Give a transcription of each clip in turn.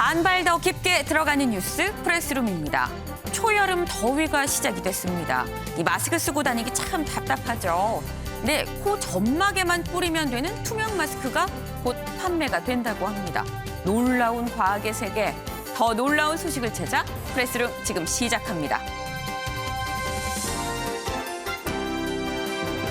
만 발 더 깊게 들어가는 뉴스 프레스룸입니다. 초여름 더위가 시작이 됐습니다. 이 마스크 쓰고 다니기 참 답답하죠. 네, 코 점막에만 뿌리면 되는 투명 마스크가 곧 판매가 된다고 합니다. 놀라운 과학의 세계, 더 놀라운 소식을 찾아 프레스룸 지금 시작합니다.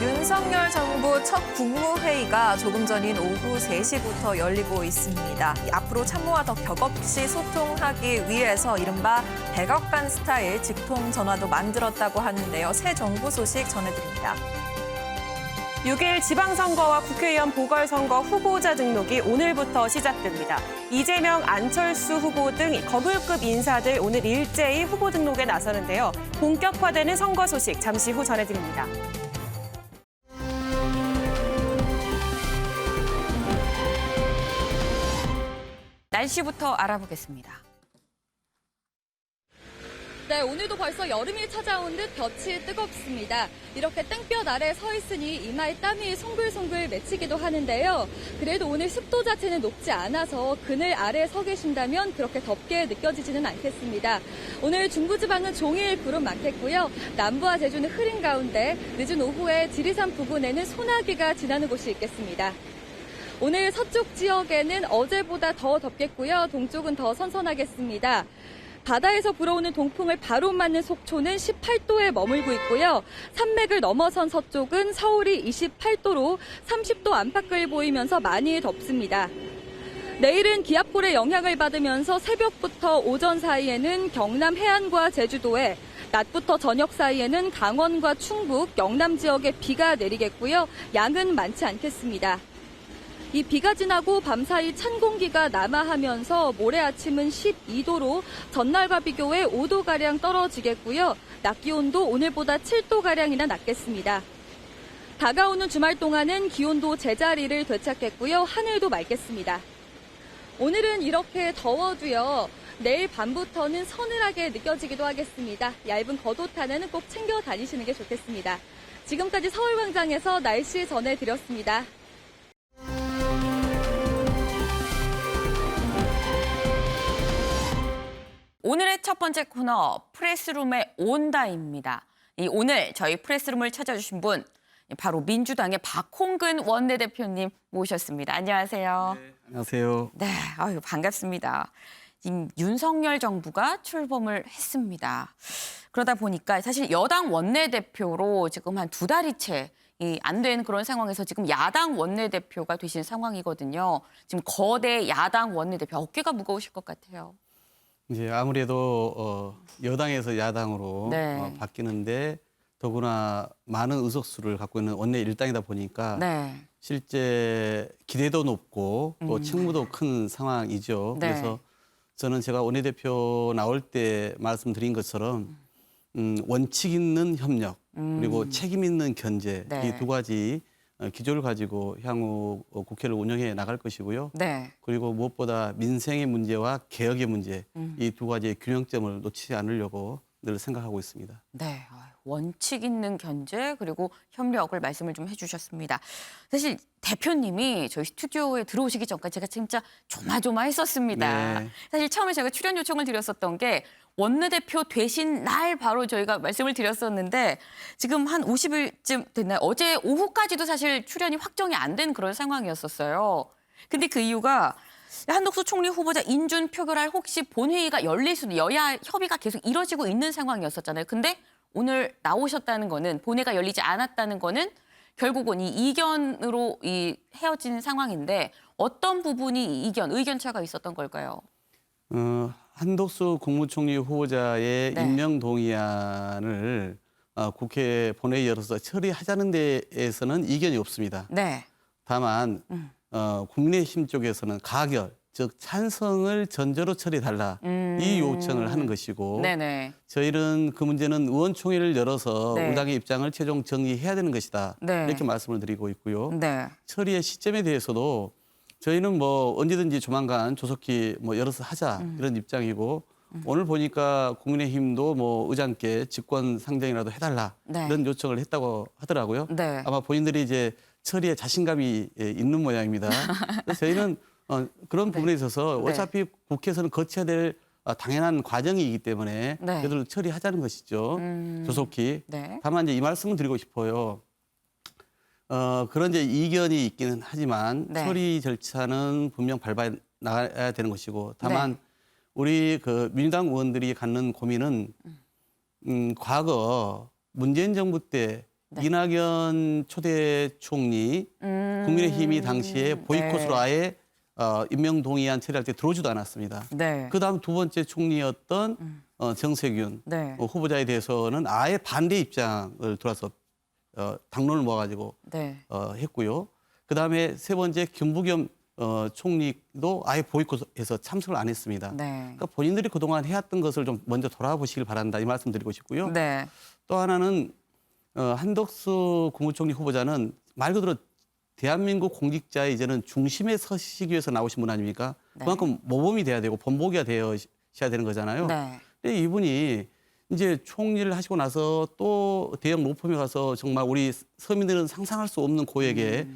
윤석열 정부 첫 국무회의가 조금 전인 오후 3시부터 열리고 있습니다. 앞으로 참모와 더 격없이 소통하기 위해서 이른바 백악관 스타일 직통 전화도 만들었다고 하는데요. 새 정부 소식 전해드립니다. 6일 지방선거와 국회의원 보궐선거 후보자 등록이 오늘부터 시작됩니다. 이재명, 안철수 후보 등 거물급 인사들 오늘 일제히 후보 등록에 나서는데요. 본격화되는 선거 소식 잠시 후 전해드립니다. 날씨부터 알아보겠습니다. 네, 오늘도 벌써 여름이 찾아온 듯 볕이 뜨겁습니다. 이렇게 땡볕 아래 서 있으니 이마에 땀이 송글송글 맺히기도 하는데요. 그래도 오늘 습도 자체는 높지 않아서 그늘 아래 서 계신다면 그렇게 덥게 느껴지지는 않겠습니다. 오늘 중부지방은 종일 구름 많겠고요. 남부와 제주는 흐린 가운데 늦은 오후에 지리산 부근에는 소나기가 지나는 곳이 있겠습니다. 오늘 서쪽 지역에는 어제보다 더 덥겠고요. 동쪽은 더 선선하겠습니다. 바다에서 불어오는 동풍을 바로 맞는 속초는 18도에 머물고 있고요. 산맥을 넘어선 서쪽은 서울이 28도로 30도 안팎을 보이면서 많이 덥습니다. 내일은 기압골의 영향을 받으면서 새벽부터 오전 사이에는 경남 해안과 제주도에, 낮부터 저녁 사이에는 강원과 충북, 영남 지역에 비가 내리겠고요. 양은 많지 않겠습니다. 이 비가 지나고 밤사이 찬 공기가 남하하면서 모레 아침은 12도로 전날과 비교해 5도가량 떨어지겠고요. 낮 기온도 오늘보다 7도가량이나 낮겠습니다. 다가오는 주말 동안은 기온도 제자리를 되찾겠고요. 하늘도 맑겠습니다. 오늘은 이렇게 더워도요. 내일 밤부터는 서늘하게 느껴지기도 하겠습니다. 얇은 겉옷 하나는 꼭 챙겨 다니시는 게 좋겠습니다. 지금까지 서울광장에서 날씨 전해드렸습니다. 오늘의 첫 번째 코너 프레스룸에 온다입니다. 오늘 저희 프레스룸을 찾아주신 분 바로 민주당의 박홍근 원내대표님 모셨습니다. 안녕하세요. 네, 안녕하세요. 네, 아유, 반갑습니다. 지금 윤석열 정부가 출범을 했습니다. 그러다 보니까 사실 여당 원내대표로 지금 한 2달이 채 안 된 그런 상황에서 지금 야당 원내대표가 되신 상황이거든요. 지금 거대 야당 원내대표 어깨가 무거우실 것 같아요. 이제 아무래도 여당에서 야당으로 네. 바뀌는데 더구나 많은 의석수를 갖고 있는 원내 일당이다 보니까 네. 실제 기대도 높고 또 책무도 큰 상황이죠. 네. 그래서 저는 제가 원내대표 나올 때 말씀드린 것처럼 원칙 있는 협력 그리고 책임 있는 견제 네. 이 두 가지 기조를 가지고 향후 국회를 운영해 나갈 것이고요. 네. 그리고 무엇보다 민생의 문제와 개혁의 문제 이 두 가지의 균형점을 놓치지 않으려고 늘 생각하고 있습니다. 네, 원칙 있는 견제 그리고 협력을 말씀을 좀 해주셨습니다. 사실 대표님이 저희 스튜디오에 들어오시기 전까지 제가 진짜 조마조마했었습니다. 네. 사실 처음에 제가 출연 요청을 드렸었던 게 원내대표 되신 날 바로 저희가 말씀을 드렸었는데 지금 한 50일쯤 됐나요? 어제 오후까지도 사실 출연이 확정이 안 된 그런 상황이었었어요. 근데 그 이유가 한덕수 총리 후보자 인준 표결할 혹시 본회의가 열릴 수도 여야 협의가 계속 이뤄지고 있는 상황이었었잖아요. 근데 오늘 나오셨다는 거는 본회의가 열리지 않았다는 거는 결국은 이 이견으로 헤어진 상황인데 어떤 부분이 의견 차가 있었던 걸까요? 한덕수 국무총리 후보자의 네. 임명 동의안을 국회 본회의 열어서 처리하자는 데에서는 이견이 없습니다. 네. 다만 국민의힘 쪽에서는 가결, 즉 찬성을 전제로 처리해달라 이 요청을 하는 것이고 네네. 저희는 그 문제는 의원총회를 열어서 네. 우리 당의 입장을 최종 정리해야 되는 것이다. 네. 이렇게 말씀을 드리고 있고요. 네. 처리의 시점에 대해서도 저희는 뭐 언제든지 조만간 조속히 열어서 하자 이런 입장이고 오늘 보니까 국민의힘도 의장께 직권 상정이라도 해달라 네. 이런 요청을 했다고 하더라고요. 네. 아마 본인들이 이제 처리에 자신감이 있는 모양입니다. 그래서 저희는 그런 부분에 있어서 네. 어차피 국회에서는 거쳐야 될 당연한 과정이기 때문에 네. 그래도 처리하자는 것이죠. 조속히. 네. 다만 이제 이 말씀을 드리고 싶어요. 그런 이제 이견이 있기는 하지만 네. 처리 절차는 분명 밟아 나가야 되는 것이고 다만 네. 우리 그 민주당 의원들이 갖는 고민은 과거 문재인 정부 때 네. 이낙연 초대 총리 국민의힘이 당시에 보이콧으로 네. 아예 임명 동의안 처리할 때 들어오지도 않았습니다. 네. 그다음 두 번째 총리였던 정세균 네. 후보자에 대해서는 아예 반대 입장을 들어서 당론을 모아가지고 네. 했고요. 그다음에 세 번째 김부겸 총리도 아예 보이콧해서 참석을 안 했습니다. 네. 그러니까 본인들이 그동안 해왔던 것을 좀 먼저 돌아보시길 바란다 이 말씀 드리고 싶고요. 네. 또 하나는 한덕수 국무총리 후보자는 말 그대로 대한민국 공직자의 이제는 중심에 서시기 위해서 나오신 분 아닙니까? 네. 그만큼 모범이 돼야 되고 본보기가 되어야 되는 거잖아요. 네. 근데 이분이 이제 총리를 하시고 나서 또 대형 로펌에 가서 정말 우리 서민들은 상상할 수 없는 고액의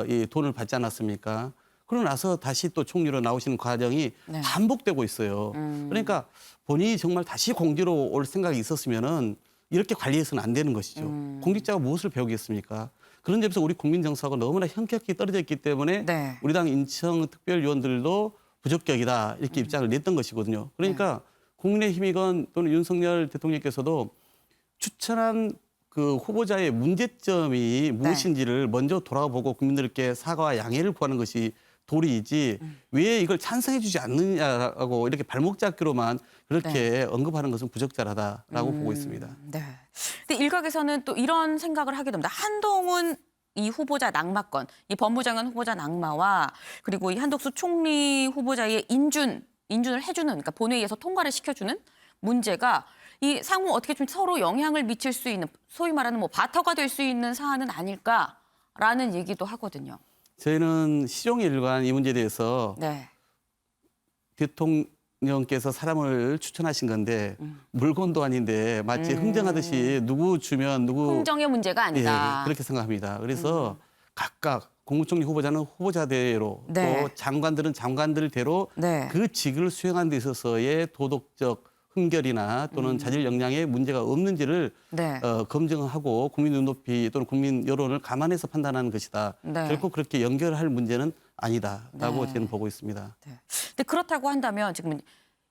이 돈을 받지 않았습니까? 그러고 나서 다시 또 총리로 나오시는 과정이 네. 반복되고 있어요. 그러니까 본인이 정말 다시 공직으로 올 생각이 있었으면은 이렇게 관리해서는 안 되는 것이죠. 공직자가 무엇을 배우겠습니까? 그런 점에서 우리 국민 정서하고 너무나 현격히 떨어져 있기 때문에 네. 우리 당 인천 특별위원들도 부적격이다 이렇게 입장을 냈던 것이거든요. 그러니까 국민의힘이건 또는 윤석열 대통령께서도 추천한 그 후보자의 문제점이 무엇인지를 먼저 돌아보고 국민들께 사과와 양해를 구하는 것이 도리이지 왜 이걸 찬성해 주지 않느냐라고 이렇게 발목 잡기로만 그렇게 언급하는 것은 부적절하다라고 보고 있습니다. 네. 근데 일각에서는 또 이런 생각을 하게 됩니다. 한동훈 이 후보자 낙마건, 이 법무장관 후보자 낙마와 그리고 이 한덕수 총리 후보자의 인준을 해주는, 그러니까 본회의에서 통과를 시켜주는 문제가 이 상호 어떻게 좀 서로 영향을 미칠 수 있는, 소위 말하는 뭐 바터가 될 수 있는 사안은 아닐까라는 얘기도 하거든요. 저희는 시종의 일관 이 문제에 대해서 네. 대통령께서 사람을 추천하신 건데 물건도 아닌데 마치 흥정하듯이 누구 주면 누구 흥정의 문제가 아니다. 예, 그렇게 생각합니다. 그래서 각각 국무총리 후보자는 후보자대로 네. 또 장관들은 장관들대로 네. 그 직을 수행하는 데 있어서의 도덕적 흥결이나 또는 자질 역량에 문제가 없는지를 네. 검증하고 국민 눈높이 또는 국민 여론을 감안해서 판단하는 것이다. 네. 결코 그렇게 연결할 문제는 아니다라고 네. 저는 보고 있습니다. 네. 근데 그렇다고 한다면 지금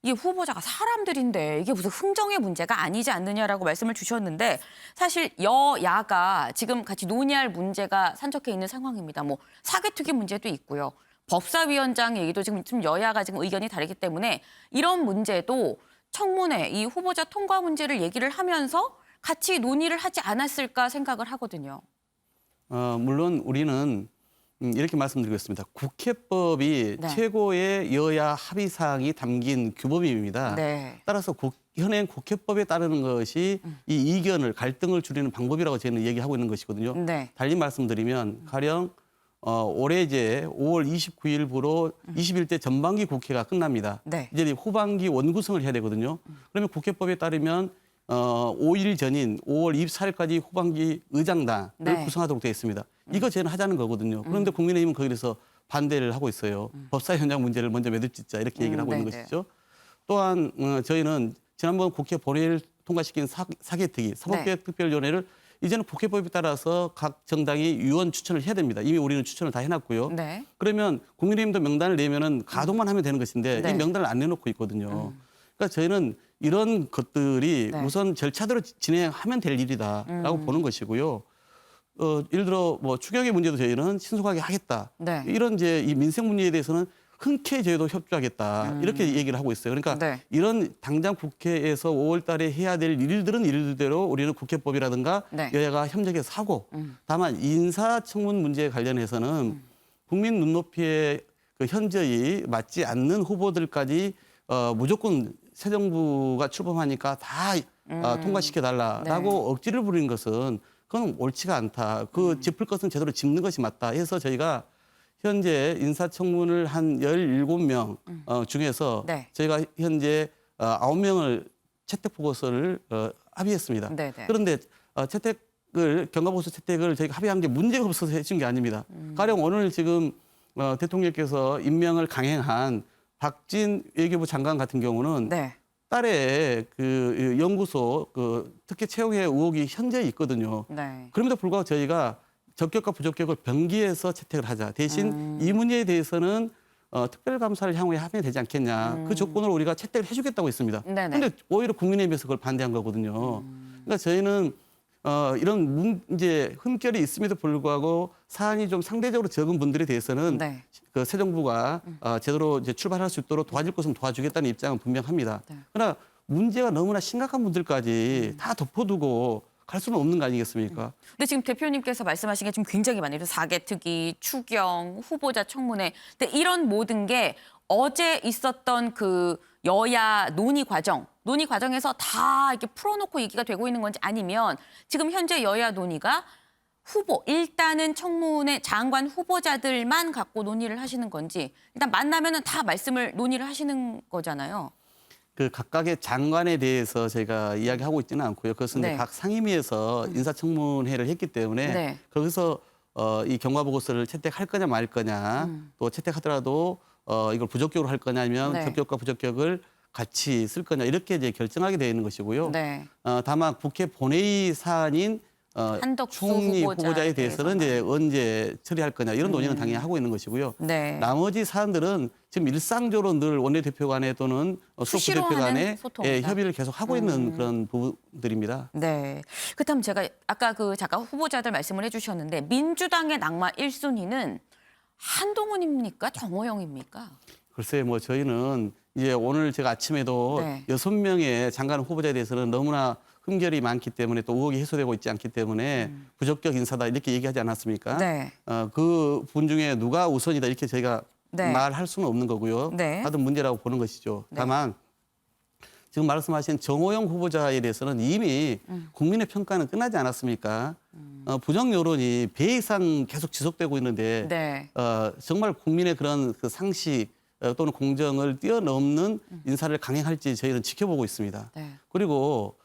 이 후보자가 사람들인데 이게 무슨 흥정의 문제가 아니지 않느냐라고 말씀을 주셨는데 사실 여야가 지금 같이 논의할 문제가 산적해 있는 상황입니다. 뭐 사개특위 문제도 있고요. 법사위원장 얘기도 지금 여야가 지금 의견이 다르기 때문에 이런 문제도 청문회 이 후보자 통과 문제를 얘기를 하면서 같이 논의를 하지 않았을까 생각을 하거든요. 물론 우리는 이렇게 말씀드리겠습니다. 국회법이 네. 최고의 여야 합의 사항이 담긴 규범입니다. 네. 따라서 현행 국회법에 따르는 것이 이 이견을 갈등을 줄이는 방법이라고 저는 얘기하고 있는 것이거든요. 네. 달리 말씀드리면 가령 올해 이제 5월 29일부로 21대 전반기 국회가 끝납니다. 네. 이제 후반기 원구성을 해야 되거든요. 그러면 국회법에 따르면 5일 전인 5월 24일까지 후반기 의장단을 네. 구성하도록 되어 있습니다. 이거 저는 하자는 거거든요. 그런데 국민의힘은 거기서 반대를 하고 있어요. 법사 현장 문제를 먼저 매듭짓자 이렇게 얘기를 하고 있는 네네. 것이죠. 또한 저희는 지난번 국회 본회의를 통과시킨 사개특위, 사법개혁특별위원회를 이제는 국회법에 따라서 각 정당이 위원 추천을 해야 됩니다. 이미 우리는 추천을 다 해놨고요. 네. 그러면 국민의힘도 명단을 내면은 가동만 하면 되는 것인데 네. 이 명단을 안 내놓고 있거든요. 그러니까 저희는 이런 것들이 네. 우선 절차대로 진행하면 될 일이다라고 보는 것이고요. 예를 들어 뭐 추경의 문제도 저희는 신속하게 하겠다. 네. 이런 이제 이 민생 문제에 대해서는 흔쾌히 저희도 협조하겠다. 이렇게 얘기를 하고 있어요. 그러니까 네. 이런 당장 국회에서 5월 달에 해야 될 일들은 일들대로 우리는 국회법이라든가 네. 여야가 협력해서 하고 다만 인사청문 문제에 관련해서는 국민 눈높이에 그 현저히 맞지 않는 후보들까지 무조건 새 정부가 출범하니까 다 통과시켜달라라고 네. 억지를 부리는 것은 그건 옳지가 않다. 그 짚을 것은 제대로 짚는 것이 맞다 해서 저희가 현재 인사청문을 한 17명 중에서 네. 저희가 현재 9명을 채택보고서를 합의했습니다. 네, 네. 그런데 경과보고서 채택을 저희가 합의한 게 문제가 없어서 해준 게 아닙니다. 가령 오늘 지금 대통령께서 임명을 강행한 박진 외교부 장관 같은 경우는 네. 딸의 그 연구소 그 특혜 채용의 의혹이 현재 있거든요. 네. 그럼에도 불구하고 저희가 적격과 부적격을 병기해서 채택을 하자. 대신 이 문제에 대해서는 특별감사를 향후에 하면 되지 않겠냐. 그 조건으로 우리가 채택을 해주겠다고 했습니다. 네네. 그런데 오히려 국민의힘에서 그걸 반대한 거거든요. 그러니까 저희는 이런 문제 흠결이 있음에도 불구하고 사안이 좀 상대적으로 적은 분들에 대해서는 네. 그 새 정부가 제대로 이제 출발할 수 있도록 도와줄 것은 도와주겠다는 입장은 분명합니다. 네. 그러나 문제가 너무나 심각한 분들까지 다 덮어두고 갈 수는 없는 거 아니겠습니까? 근데 지금 대표님께서 말씀하신 게 지금 굉장히 많아요. 사개특위, 추경, 후보자 청문회. 근데 이런 모든 게 어제 있었던 그 여야 논의 과정에서 다 이렇게 풀어놓고 얘기가 되고 있는 건지 아니면 지금 현재 여야 논의가 일단은 청문회 장관 후보자들만 갖고 논의를 하시는 건지 일단 만나면은 다 논의를 하시는 거잖아요. 그 각각의 장관에 대해서 제가 이야기하고 있지는 않고요. 그것은 네. 이제 각 상임위에서 인사청문회를 했기 때문에 네. 거기서 이 경과보고서를 채택할 거냐 말 거냐 또 채택하더라도 이걸 부적격으로 할 거냐 아니면 네. 적격과 부적격을 같이 쓸 거냐 이렇게 이제 결정하게 되어 있는 것이고요. 네. 다만 국회 본회의 사안인 한덕수 총리 후보자에 후보자에 대해서는 이제 언제 처리할 거냐 이런 논의는 당연히 하고 있는 것이고요. 네. 나머지 사안들은 지금 일상적으로 늘 원내대표 간에 또는 수시로 수석부대표 간에 하는 소통이다. 협의를 계속 하고 있는 그런 부분들입니다. 네. 그렇다면 제가 아까 그 잠깐 후보자들 말씀을 해주셨는데 민주당의 낙마 1순위는 한동훈입니까? 정호영입니까? 글쎄 뭐 저희는 이제 오늘 제가 아침에도 네. 6명의 장관 후보자에 대해서는 너무나 흠결이 많기 때문에 또 의혹이 해소되고 있지 않기 때문에 부적격 인사다 이렇게 얘기하지 않았습니까? 네. 그 분 중에 누가 우선이다 이렇게 저희가 네. 말할 수는 없는 거고요. 네. 하던 문제라고 보는 것이죠. 네. 다만 지금 말씀하신 정호영 후보자에 대해서는 이미 국민의 평가는 끝나지 않았습니까? 부정 여론이 배 이상 계속 지속되고 있는데 네. 정말 국민의 그런 그 상식 또는 공정을 뛰어넘는 인사를 강행할지 저희는 지켜보고 있습니다. 네. 그리고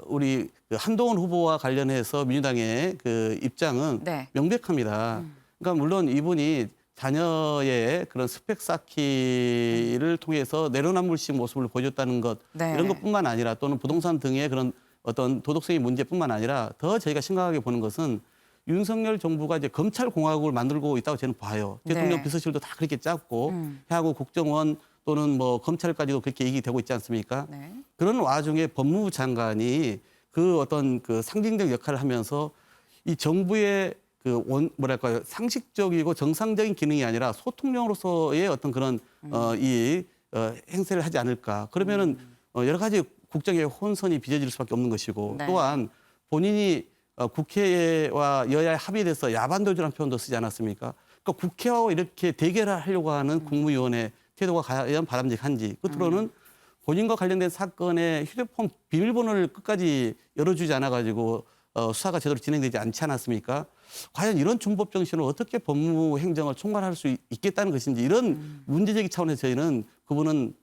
우리 그 한동훈 후보와 관련해서 민주당의 그 입장은 네. 명백합니다. 그러니까 물론 이분이 자녀의 그런 스펙 쌓기를 통해서 내로남불식 모습을 보여줬다는 것 네. 이런 것뿐만 아니라 또는 부동산 등의 그런 어떤 도덕성의 문제뿐만 아니라 더 저희가 심각하게 보는 것은 윤석열 정부가 이제 검찰 공화국을 만들고 있다고 저는 봐요. 대통령 네. 비서실도 다 그렇게 짰고 해하고 국정원 또는 뭐 검찰까지도 그렇게 얘기 되고 있지 않습니까? 네. 그런 와중에 법무부 장관이 그 어떤 그 상징적 역할을 하면서 이 정부의 그 뭐랄까요 상식적이고 정상적인 기능이 아니라 소통령으로서의 어떤 그런 행세를 하지 않을까. 그러면은 여러 가지 국정의 혼선이 빚어질 수밖에 없는 것이고 네. 또한 본인이 국회와 여야의 합의에 대해서 야반도주라는 표현도 쓰지 않았습니까? 그러니까 국회와 이렇게 대결하려고 하는 국무위원의 태도가 과연 바람직한지 끝으로는 본인과 관련된 사건의 휴대폰 비밀번호를 끝까지 열어주지 않아가지고 수사가 제대로 진행되지 않지 않았습니까? 과연 이런 준법 정신을 어떻게 법무 행정을 총괄할 수 있겠다는 것인지 이런 문제제기 차원에서 저희는 그분은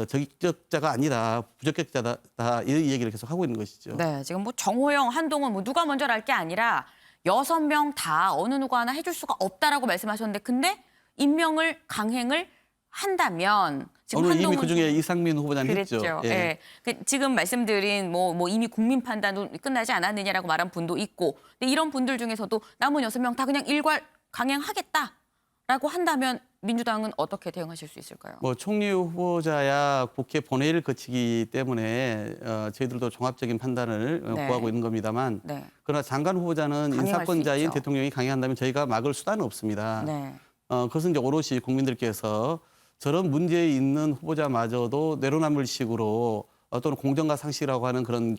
적격자가 아니다, 부적격자다 이 얘기를 계속 하고 있는 것이죠. 네. 지금 뭐 정호영, 한동훈 뭐 누가 먼저랄 게 아니라 6명 다 어느 누구 하나 해줄 수가 없다라고 말씀하셨는데 근데 임명을 강행을 한다면 지금 오늘 이미 한동훈 그중에 이상민 후보자는 그랬죠. 했죠. 예. 그 지금 말씀드린 뭐 이미 국민 판단도 끝나지 않았느냐라고 말한 분도 있고, 근데 이런 분들 중에서도 남은 6명 다 그냥 일괄 강행하겠다라고 한다면 민주당은 어떻게 대응하실 수 있을까요? 뭐 총리 후보자야 국회 본회의를 거치기 때문에 저희들도 종합적인 판단을 네. 구하고 있는 겁니다만 네. 그러나 장관 후보자는 강행할 수 인사권자인 있죠. 대통령이 강행한다면 저희가 막을 수단은 없습니다. 네. 그것은 이제 오롯이 국민들께서 저런 문제에 있는 후보자마저도 내로남불식으로 또는 공정과 상식이라고 하는 그런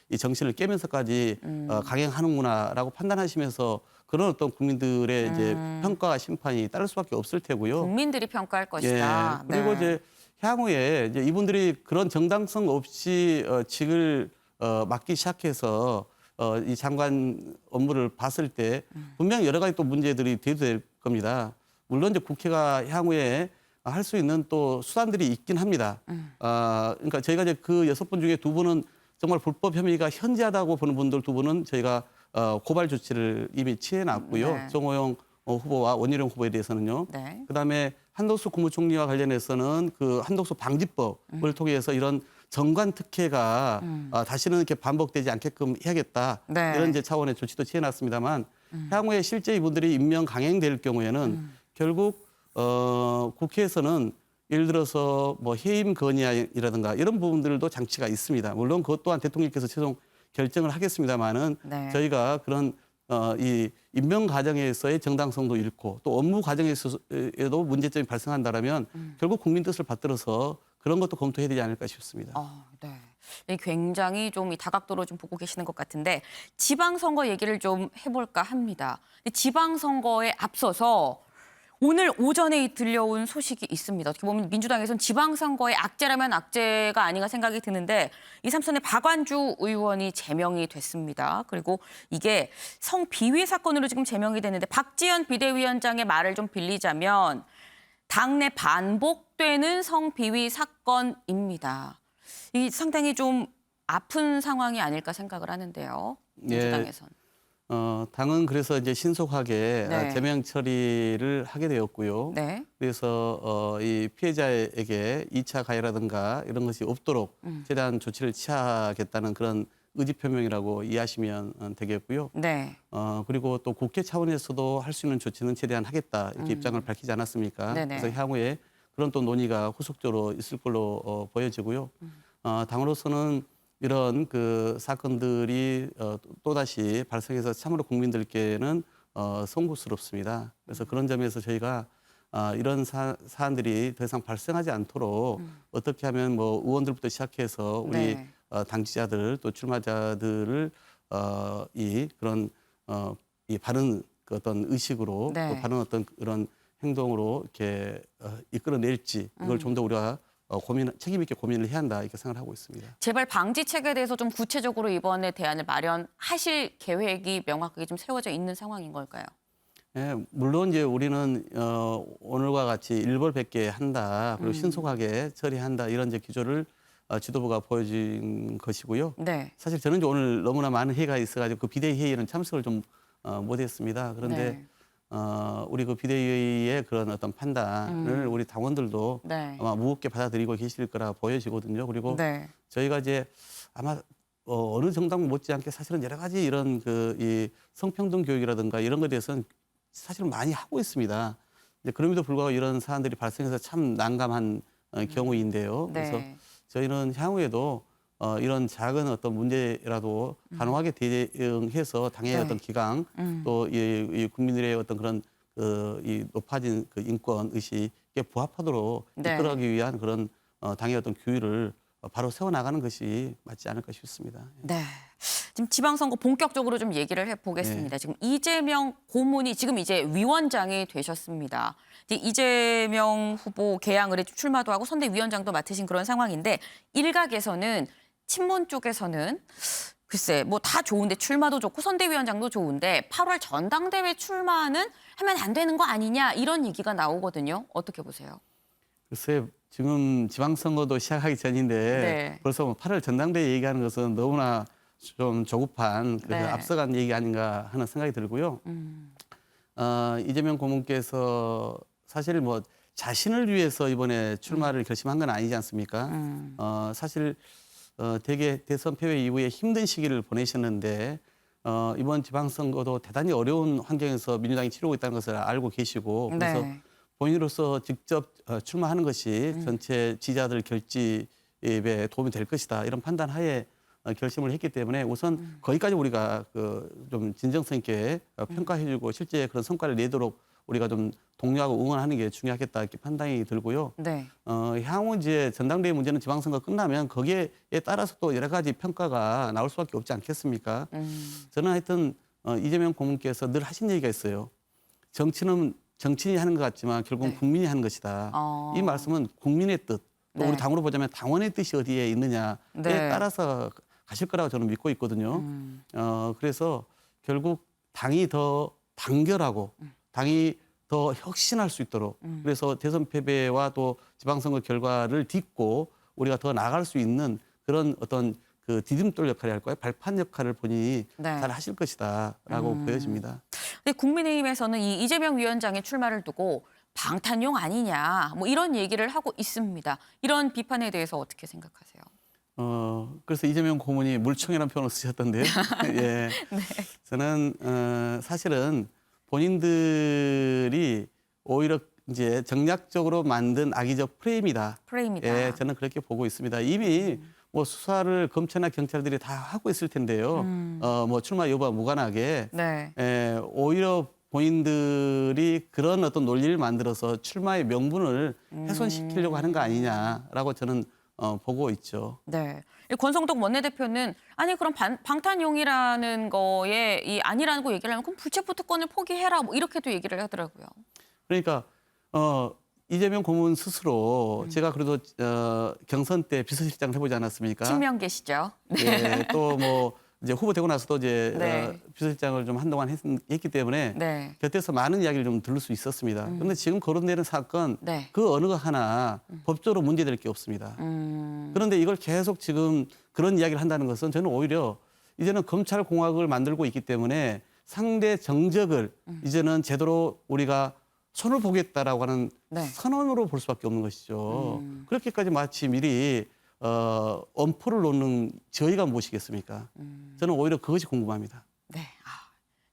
이 정신을 깨면서까지 강행하는구나라고 판단하시면서 그런 어떤 국민들의 이제 평가와 심판이 따를 수밖에 없을 테고요. 국민들이 평가할 것이다. 예. 그리고 네. 이제 향후에 이제 이분들이 그런 정당성 없이 직을 맡기 시작해서 이 장관 업무를 봤을 때 분명 여러 가지 또 문제들이 대두될 겁니다. 물론 이제 국회가 향후에 할 수 있는 또 수단들이 있긴 합니다. 그러니까 저희가 이제 그 6분 중에 2분은 정말 불법 혐의가 현저하다고 보는 분들 2분은 저희가 고발 조치를 이미 취해놨고요. 네. 정호영 후보와 원희룡 후보에 대해서는요. 네. 그다음에 한덕수 국무총리와 관련해서는 그 한덕수 방지법을 통해서 이런 정관 특혜가 다시는 이렇게 반복되지 않게끔 해야겠다. 네. 이런 이제 차원의 조치도 취해놨습니다만 향후에 실제 이분들이 임명 강행될 경우에는 결국 국회에서는 예를 들어서 뭐 해임 건의안이라든가 이런 부분들도 장치가 있습니다. 물론 그것 또한 대통령께서 최종 결정을 하겠습니다만은 네. 저희가 그런 이 임명 과정에서의 정당성도 잃고 또 업무 과정에서도 문제점이 발생한다라면 결국 국민 뜻을 받들어서 그런 것도 검토해야 되지 않을까 싶습니다. 네. 이 굉장히 좀 이 다각도로 좀 보고 계시는 것 같은데 지방선거 얘기를 좀 해볼까 합니다. 근데 지방선거에 앞서서 오늘 오전에 들려온 소식이 있습니다. 어떻게 보면 민주당에서는 지방선거의 악재라면 악재가 아닌가 생각이 드는데 이 삼선의 박완주 의원이 제명이 됐습니다. 그리고 이게 성비위 사건으로 지금 제명이 됐는데 박지원 비대위원장의 말을 좀 빌리자면 당내 반복되는 성비위 사건입니다. 이 상당히 좀 아픈 상황이 아닐까 생각을 하는데요. 민주당에선. 당은 그래서 이제 신속하게 네. 제명 처리를 하게 되었고요. 네. 그래서 이 피해자에게 2차 가해라든가 이런 것이 없도록 최대한 조치를 취하겠다는 그런 의지 표명이라고 이해하시면 되겠고요. 네. 그리고 또 국회 차원에서도 할 수 있는 조치는 최대한 하겠다 이렇게 입장을 밝히지 않았습니까? 네네. 그래서 향후에 그런 또 논의가 후속적으로 있을 걸로 보여지고요. 당으로서는 이런 그 사건들이 또다시 발생해서 참으로 국민들께는 송구스럽습니다. 그래서 그런 점에서 저희가 이런 사안들이 더 이상 발생하지 않도록 어떻게 하면 뭐 의원들부터 시작해서 우리 네. 당지자들 또 출마자들을 이 그런 이 바른 그 어떤 의식으로 네. 또 바른 어떤 그런 행동으로 이렇게 이끌어낼지 이걸 좀 더 우리가 책임 있게 고민을 해야 한다 이렇게 생각을 하고 있습니다. 재발 방지책에 대해서 좀 구체적으로 이번에 대안을 마련하실 계획이 명확하게 좀 세워져 있는 상황인 걸까요? 예, 물론 이제 우리는 오늘과 같이 일벌백계 한다 그리고 신속하게 처리한다 이런 이제 기조를 지도부가 보여준 것이고요. 네. 사실 저는 이제 오늘 너무나 많은 회의가 있어가지고 그 비대위 회의에는 참석을 좀 못했습니다. 그런데 네. 우리 그 비대위의 그런 어떤 판단을 우리 당원들도 네. 아마 무겁게 받아들이고 계실 거라 보여지거든요. 그리고 네. 저희가 이제 아마 어느 정당 못지않게 사실은 여러 가지 이런 그 이 성평등 교육이라든가 이런 것에 대해서는 사실은 많이 하고 있습니다. 이제 그럼에도 불구하고 이런 사안들이 발생해서 참 난감한 경우인데요. 그래서 네. 저희는 향후에도 이런 작은 어떤 문제라도 단호하게 대응해서 당의 네. 어떤 기강 또 이 국민들의 어떤 그런 이 높아진 그 인권 의식에 부합하도록 네. 이끌어가기 위한 그런 당의 어떤 규율을 바로 세워나가는 것이 맞지 않을까 싶습니다. 네. 지금 지방선거 본격적으로 좀 얘기를 해보겠습니다. 네. 지금 이재명 고문이 지금 이제 위원장이 되셨습니다. 이제 이재명 후보 개항을 해 출마도 하고 선대위원장도 맡으신 그런 상황인데 일각에서는 친문 쪽에서는 글쎄 뭐 다 좋은데 출마도 좋고 선대위원장도 좋은데 8월 전당대회 출마는 하면 안 되는 거 아니냐 이런 얘기가 나오거든요. 어떻게 보세요? 글쎄 지금 지방선거도 시작하기 전인데 네. 벌써 뭐 8월 전당대회 얘기하는 것은 너무나 좀 조급한 네. 앞서간 얘기 아닌가 하는 생각이 들고요. 이재명 고문께서 사실 뭐 자신을 위해서 이번에 출마를 결심한 건 아니지 않습니까? 사실 대개 대선 패배 이후에 힘든 시기를 보내셨는데 이번 지방선거도 대단히 어려운 환경에서 민주당이 치르고 있다는 것을 알고 계시고 그래서 네. 본인으로서 직접 출마하는 것이 전체 지지자들 결집에 도움이 될 것이다 이런 판단하에 결심을 했기 때문에 우선 거기까지 우리가 그 좀 진정성 있게 평가해주고 실제 그런 성과를 내도록 우리가 좀 독려하고 응원하는 게 중요하겠다 이렇게 판단이 들고요. 네. 향후 이제 전당대회 문제는 지방선거 끝나면 거기에 따라서 또 여러 가지 평가가 나올 수밖에 없지 않겠습니까? 저는 하여튼 이재명 고문께서 늘 하신 얘기가 있어요. 정치는 정치인이 하는 것 같지만 결국은 네. 국민이 하는 것이다. 이 말씀은 국민의 뜻, 또 네. 우리 당으로 보자면 당원의 뜻이 어디에 있느냐에 네. 따라서 가실 거라고 저는 믿고 있거든요. 그래서 결국 당이 더 단결하고 당이 더 혁신할 수 있도록 그래서 대선 패배와 또 지방선거 결과를 딛고 우리가 더 나아갈 수 있는 그런 어떤 그 디딤돌 역할이 할까요? 발판 역할을 본인이 네. 잘 하실 것이다라고 보여집니다. 근데 국민의힘에서는 이 이재명 위원장의 출마를 두고 방탄용 아니냐 뭐 이런 얘기를 하고 있습니다. 이런 비판에 대해서 어떻게 생각하세요? 그래서 이재명 고문이 물총이라는 표현을 쓰셨던데요. 예. 네. 저는 사실은 본인들이 오히려 이제 정략적으로 만든 악의적 프레임이다. 프레임이다. 예, 저는 그렇게 보고 있습니다. 이미 뭐 수사를 검찰이나 경찰들이 다 하고 있을 텐데요. 뭐 출마 여부와 무관하게 네. 오히려 본인들이 그런 어떤 논리를 만들어서 출마의 명분을 훼손시키려고 하는 거 아니냐라고 저는 보고 있죠. 네. 이 권성동 원내대표는 아니 그럼 방탄용이라는 거에 이 아니라는 거 얘기를 하면 그럼 불체포 특권을 포기해라 뭐 이렇게도 얘기를 하더라고요. 그러니까 이재명 고문 스스로 제가 그래도 경선 때 비서실장을 해보지 않았습니까? 친명 계시죠? 예, 또 뭐 이제 후보 되고 나서도 이제 네. 비서실장을 좀 한동안 했기 때문에 네. 곁에서 많은 이야기를 좀 들을 수 있었습니다. 그런데 지금 거론되는 사건 네. 그 어느 거 하나 법적으로 문제될 게 없습니다. 그런데 이걸 계속 지금 그런 이야기를 한다는 것은 저는 오히려 이제는 검찰 공화국을 만들고 있기 때문에 상대 정적을 이제는 제대로 우리가 손을 보겠다라고 하는 네. 선언으로 볼 수밖에 없는 것이죠. 그렇게까지 마치 미리 엄포를 놓는 저희가 무엇이겠습니까? 저는 오히려 그것이 궁금합니다. 네.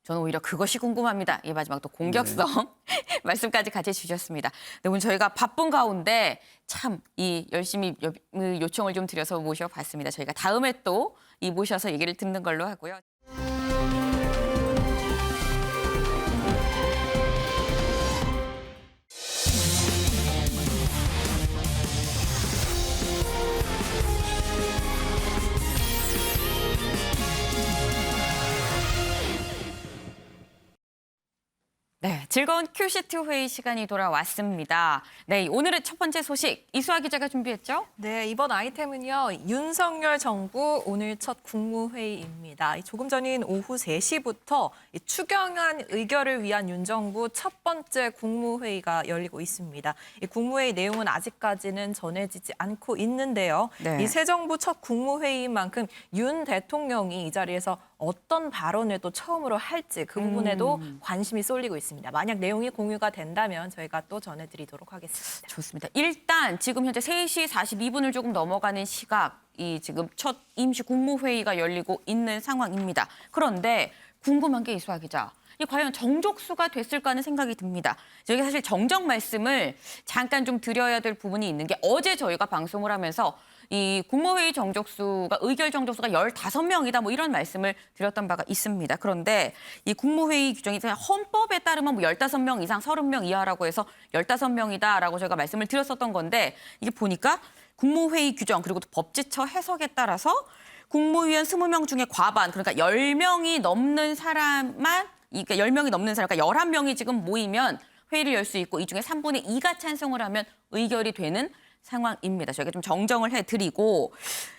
저는 오히려 그것이 궁금합니다. 이 마지막 또 공격성 말씀까지 같이 주셨습니다. 네, 오늘 저희가 바쁜 가운데 참 이 열심히 요청을 좀 드려서 모셔봤습니다. 저희가 다음에 또 이 모셔서 얘기를 듣는 걸로 하고요. 네, 즐거운 큐시트 회의 시간이 돌아왔습니다. 네, 오늘의 첫 번째 소식 이수아 기자가 준비했죠? 네, 이번 아이템은요. 윤석열 정부 오늘 첫 국무회의입니다. 조금 전인 오후 3시부터 추경안 의결을 위한 윤 정부 첫 번째 국무회의가 열리고 있습니다. 이 국무회의 내용은 아직까지는 전해지지 않고 있는데요. 네. 이 새 정부 첫 국무회의인 만큼 윤 대통령이 이 자리에서 어떤 발언을 또 처음으로 할지 그 부분에도 관심이 쏠리고 있습니다. 만약 내용이 공유가 된다면 저희가 또 전해드리도록 하겠습니다. 좋습니다. 일단 지금 현재 3시 42분을 조금 넘어가는 시각, 이 지금 첫 임시 국무회의가 열리고 있는 상황입니다. 그런데 궁금한 게 이수아 기자. 이 과연 정족수가 됐을까 하는 생각이 듭니다. 저희가 사실 정정 말씀을 잠깐 좀 드려야 될 부분이 있는 게 어제 저희가 방송을 하면서 이 국무회의 정족수가 의결 정족수가 15명이다 뭐 이런 말씀을 드렸던 바가 있습니다. 그런데 이 국무회의 규정이 헌법에 따르면 뭐 15명 이상 30명 이하라고 해서 15명이다라고 저희가 말씀을 드렸었던 건데 이게 보니까 국무회의 규정 그리고 또 법제처 해석에 따라서 국무위원 20명 중에 과반 그러니까 10명이 넘는 사람만 그러니까 10명이 넘는 사람 그러니까 11명이 지금 모이면 회의를 열 수 있고 이 중에 3분의 2가 찬성을 하면 의결이 되는 상황입니다. 저희가 좀 정정을 해드리고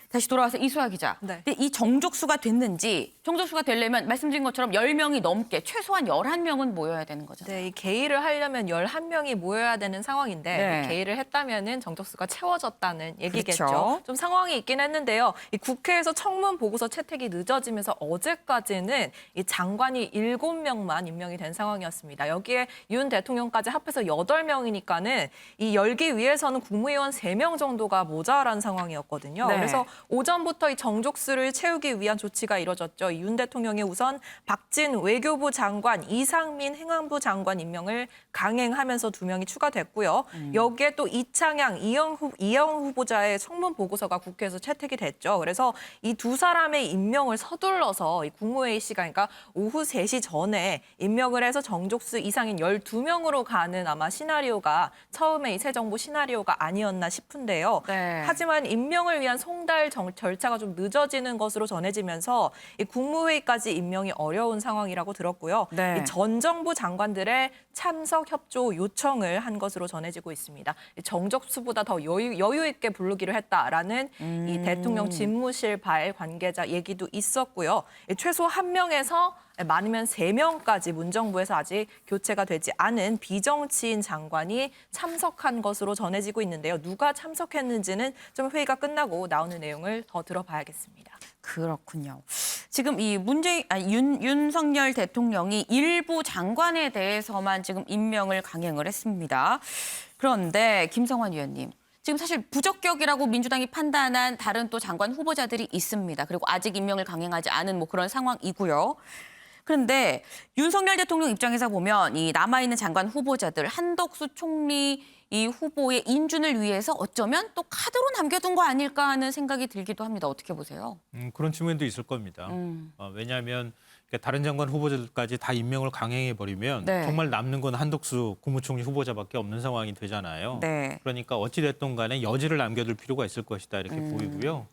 다시 돌아와서 이수아 기자. 네. 근데 이 정족수가 됐는지 정족수가 되려면 말씀드린 것처럼 10명이 넘게 최소한 11명은 모여야 되는 거잖아요. 네, 이 개의를 하려면 11명이 모여야 되는 상황인데 네. 개의를 했다면은 정족수가 채워졌다는 얘기겠죠. 그렇죠. 좀 상황이 있긴 했는데요. 이 국회에서 청문 보고서 채택이 늦어지면서 어제까지는 이 장관이 7명만 임명이 된 상황이었습니다. 여기에 윤 대통령까지 합해서 8명이니까는 이 열기 위해서는 국무위원 3명 정도가 모자란 상황이었거든요. 네. 그래서 오전부터 이 정족수를 채우기 위한 조치가 이뤄졌죠. 윤 대통령이 우선 박진 외교부 장관, 이상민 행안부 장관 임명을 강행하면서 2명이 추가됐고요. 여기에 또 이창양, 이영 후보자의 청문 보고서가 국회에서 채택이 됐죠. 그래서 이 두 사람의 임명을 서둘러서 이 국무회의 시간, 그러니까 오후 3시 전에 임명을 해서 정족수 이상인 12명으로 가는 아마 시나리오가 처음에 이 새 정부 시나리오가 아니었나 싶은데요. 네. 하지만 임명을 위한 송달 절차가 좀 늦어지는 것으로 전해지면서 이 국무회의까지 임명이 어려운 상황이라고 들었고요. 네. 이 전 정부 장관들의 참석 협조 요청을 한 것으로 전해지고 있습니다. 이 정족수보다 더 여유 있게 부르기로 했다라는 이 대통령 집무실 발 관계자 얘기도 있었고요. 이 최소 1명에서 많으면 3명까지 문정부에서 아직 교체가 되지 않은 비정치인 장관이 참석한 것으로 전해지고 있는데요. 누가 참석했는지는 좀 회의가 끝나고 나오는 내용을 더 들어봐야겠습니다. 그렇군요. 지금 이 윤석열 대통령이 일부 장관에 대해서만 지금 임명을 강행을 했습니다. 그런데 김성환 의원님, 지금 사실 부적격이라고 민주당이 판단한 다른 또 장관 후보자들이 있습니다. 그리고 아직 임명을 강행하지 않은 뭐 그런 상황이고요. 그런데 윤석열 대통령 입장에서 보면 이 남아있는 장관 후보자들 한덕수 총리 이 후보의 인준을 위해서 어쩌면 또 카드로 남겨둔 거 아닐까 하는 생각이 들기도 합니다. 어떻게 보세요? 그런 측면도 있을 겁니다. 왜냐하면 다른 장관 후보자들까지 다 임명을 강행해버리면 네. 정말 남는 건 한덕수 국무총리 후보자밖에 없는 상황이 되잖아요. 네. 그러니까 어찌됐든 간에 여지를 남겨둘 필요가 있을 것이다 이렇게 보이고요.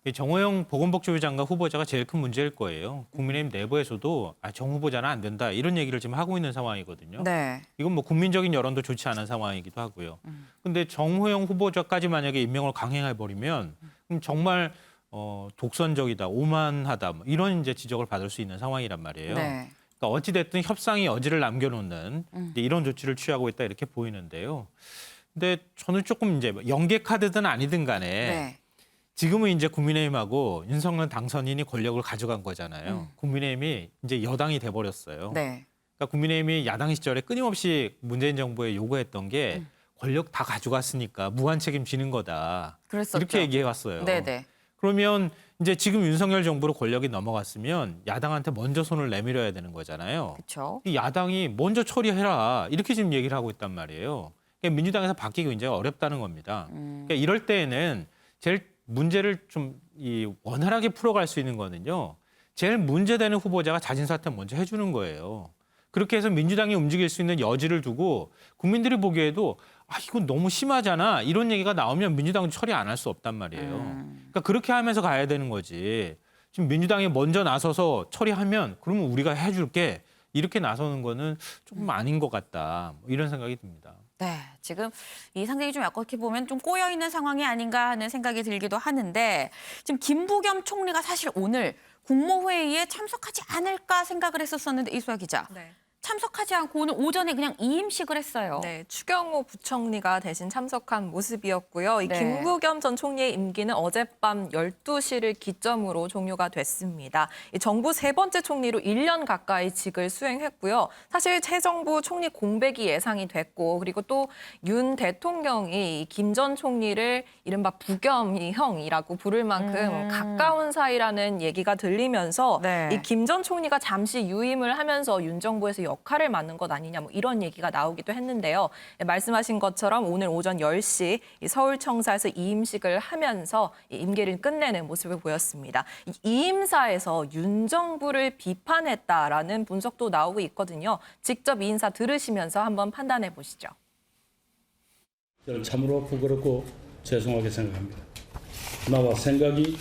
이 정호영 보건복지부 장관 후보자가 제일 큰 문제일 거예요. 국민의힘 내부에서도 정 후보자는 안 된다 이런 얘기를 지금 하고 있는 상황이거든요. 네. 이건 뭐 국민적인 여론도 좋지 않은 상황이기도 하고요. 근데 정호영 후보자까지 만약에 임명을 강행해버리면 그럼 정말 독선적이다, 오만하다 뭐 이런 이제 지적을 받을 수 있는 상황이란 말이에요. 네. 그러니까 어찌됐든 협상의 여지를 남겨놓는 이제 이런 조치를 취하고 있다 이렇게 보이는데요. 근데 저는 조금 이제 연계 카드든 아니든 간에 네. 지금은 이제 국민의힘하고 윤석열 당선인이 권력을 가져간 거잖아요. 국민의힘이 이제 여당이 돼버렸어요. 네. 그러니까 국민의힘이 야당 시절에 끊임없이 문재인 정부에 요구했던 게 권력 다 가져갔으니까 무한 책임지는 거다. 그랬었죠. 이렇게 얘기해왔어요. 네네. 그러면 이제 지금 윤석열 정부로 권력이 넘어갔으면 야당한테 먼저 손을 내밀어야 되는 거잖아요. 그렇죠. 이 야당이 먼저 처리해라 이렇게 지금 얘기를 하고 있단 말이에요. 그러니까 민주당에서 바뀌기 굉장히 어렵다는 겁니다. 그러니까 이럴 때에는 제일 문제를 좀 원활하게 풀어갈 수 있는 거는요. 제일 문제되는 후보자가 자진 사퇴 먼저 해주는 거예요. 그렇게 해서 민주당이 움직일 수 있는 여지를 두고 국민들이 보기에도 이건 너무 심하잖아 이런 얘기가 나오면 민주당은 처리 안 할 수 없단 말이에요. 그러니까 그렇게 하면서 가야 되는 거지. 지금 민주당이 먼저 나서서 처리하면 그러면 우리가 해줄게 이렇게 나서는 거는 조금 아닌 것 같다 뭐 이런 생각이 듭니다. 네, 지금 이 상황이 좀 어떻게 보면 좀 꼬여 있는 상황이 아닌가 하는 생각이 들기도 하는데 지금 김부겸 총리가 사실 오늘 국무회의에 참석하지 않을까 생각을 했었는데 이수아 기자. 네. 참석하지 않고 오늘 오전에 그냥 이임식을 했어요. 네, 추경호 부총리가 대신 참석한 모습이었고요. 이 네. 김부겸 전 총리의 임기는 어젯밤 12시를 기점으로 종료가 됐습니다. 이 정부 세 번째 총리로 1년 가까이 직을 수행했고요. 사실 새 정부 총리 공백이 예상이 됐고 그리고 또 윤 대통령이 김 전 총리를 이른바 부겸이 형이라고 부를 만큼 가까운 사이라는 얘기가 들리면서 네. 이 김 전 총리가 잠시 유임을 하면서 윤 정부에서 역할을 맡는 것 아니냐 뭐 이런 얘기가 나오기도 했는데요. 말씀하신 것처럼 오늘 오전 10시 서울청사에서 이임식을 하면서 임기를 끝내는 모습을 보였습니다. 이임사에서 윤 정부를 비판했다라는 분석도 나오고 있거든요. 직접 이 인사 들으시면서 한번 판단해 보시죠. 저는 참으로 부끄럽고 죄송하게 생각합니다. 나와 생각이,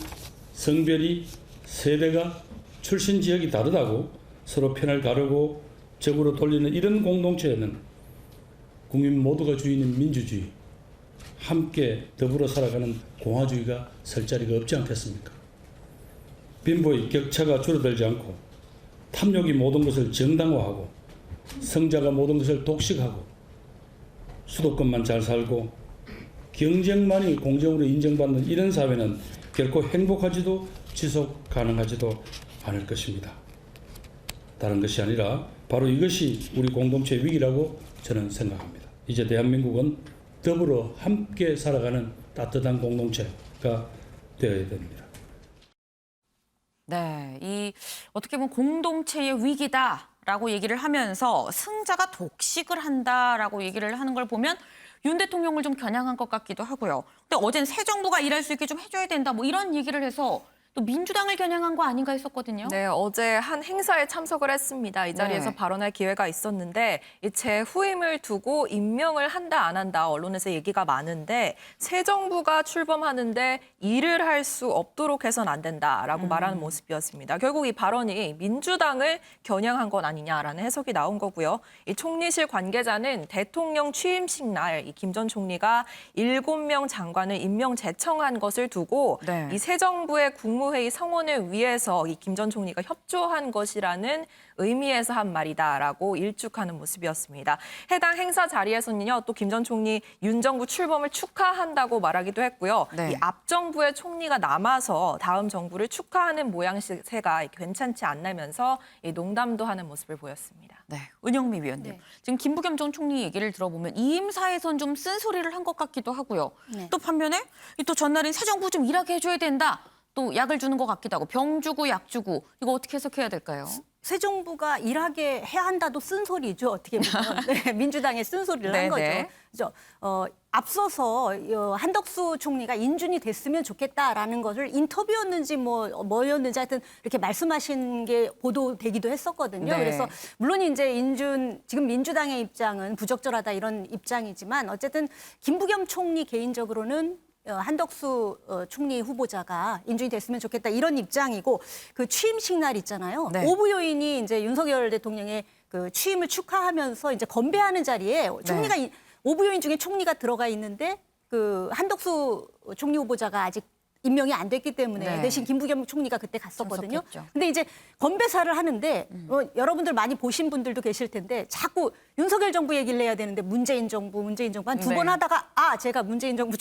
성별이, 세대가, 출신 지역이 다르다고 서로 편을 가르고 적으로 돌리는 이런 공동체에는 국민 모두가 주인인 민주주의, 함께 더불어 살아가는 공화주의가 설 자리가 없지 않겠습니까? 빈부의 격차가 줄어들지 않고 탐욕이 모든 것을 정당화하고 성자가 모든 것을 독식하고 수도권만 잘 살고 경쟁만이 공정으로 인정받는 이런 사회는 결코 행복하지도 지속 가능하지도 않을 것입니다. 다른 것이 아니라 바로 이것이 우리 공동체의 위기라고 저는 생각합니다. 이제 대한민국은 더불어 함께 살아가는 따뜻한 공동체가 되어야 됩니다. 네, 이 어떻게 보면 공동체의 위기다라고 얘기를 하면서 승자가 독식을 한다라고 얘기를 하는 걸 보면 윤 대통령을 좀 겨냥한 것 같기도 하고요. 근데 어젠 새 정부가 일할 수 있게 좀 해줘야 된다 뭐 이런 얘기를 해서 또 민주당을 겨냥한 거 아닌가 했었거든요. 네, 어제 한 행사에 참석을 했습니다. 이 자리에서 네. 발언할 기회가 있었는데 제 후임을 두고 임명을 한다 안 한다 언론에서 얘기가 많은데 새 정부가 출범하는데 일을 할 수 없도록 해서는 안 된다라고 말하는 모습이었습니다. 결국 이 발언이 민주당을 겨냥한 건 아니냐라는 해석이 나온 거고요. 이 총리실 관계자는 대통령 취임식 날 김 전 총리가 7명 장관을 임명 제청한 것을 두고 네. 이 새 정부의 국무 국무회의 성원을 위해서 이 김 전 총리가 협조한 것이라는 의미에서 한 말이다라고 일축하는 모습이었습니다. 해당 행사 자리에서는요, 또 김 전 총리 윤 정부 출범을 축하한다고 말하기도 했고요. 네. 이 앞 정부의 총리가 남아서 다음 정부를 축하하는 모양새가 괜찮지 않다면서 농담도 하는 모습을 보였습니다. 네, 은영미 위원님. 네. 지금 김부겸 전 총리 얘기를 들어보면 이임사에선 좀 쓴소리를 한 것 같기도 하고요. 네. 또 반면에 또 전날엔 새 정부 좀 일하게 해줘야 된다. 또 약을 주는 것 같기도 하고 병 주고 약 주고 이거 어떻게 해석해야 될까요? 새 정부가 일하게 해야 한다도 쓴소리죠. 어떻게 보면 네, 민주당의 쓴소리를 한 거죠. 네네. 그래서 앞서서 한덕수 총리가 인준이 됐으면 좋겠다라는 것을 인터뷰였는지 뭐였는지 하여튼 이렇게 말씀하신 게 보도되기도 했었거든요. 네. 그래서 물론 이제 지금 민주당의 입장은 부적절하다 이런 입장이지만 어쨌든 김부겸 총리 개인적으로는 한덕수 총리 후보자가 인준이 됐으면 좋겠다 이런 입장이고 그 취임식 날 있잖아요. 네. 오부 요인이 이제 윤석열 대통령의 그 취임을 축하하면서 이제 건배하는 자리에 총리가 오부 요인 중에 총리가 들어가 있는데 그 한덕수 총리 후보자가 아직 임명이 안 됐기 때문에 네. 대신 김부겸 총리가 그때 갔었거든요. 참석했죠. 근데 이제 건배사를 하는데 여러분들 많이 보신 분들도 계실 텐데 자꾸 윤석열 정부 얘기를 해야 되는데 문재인 정부 한 두 번 네. 하다가 제가 문재인 정부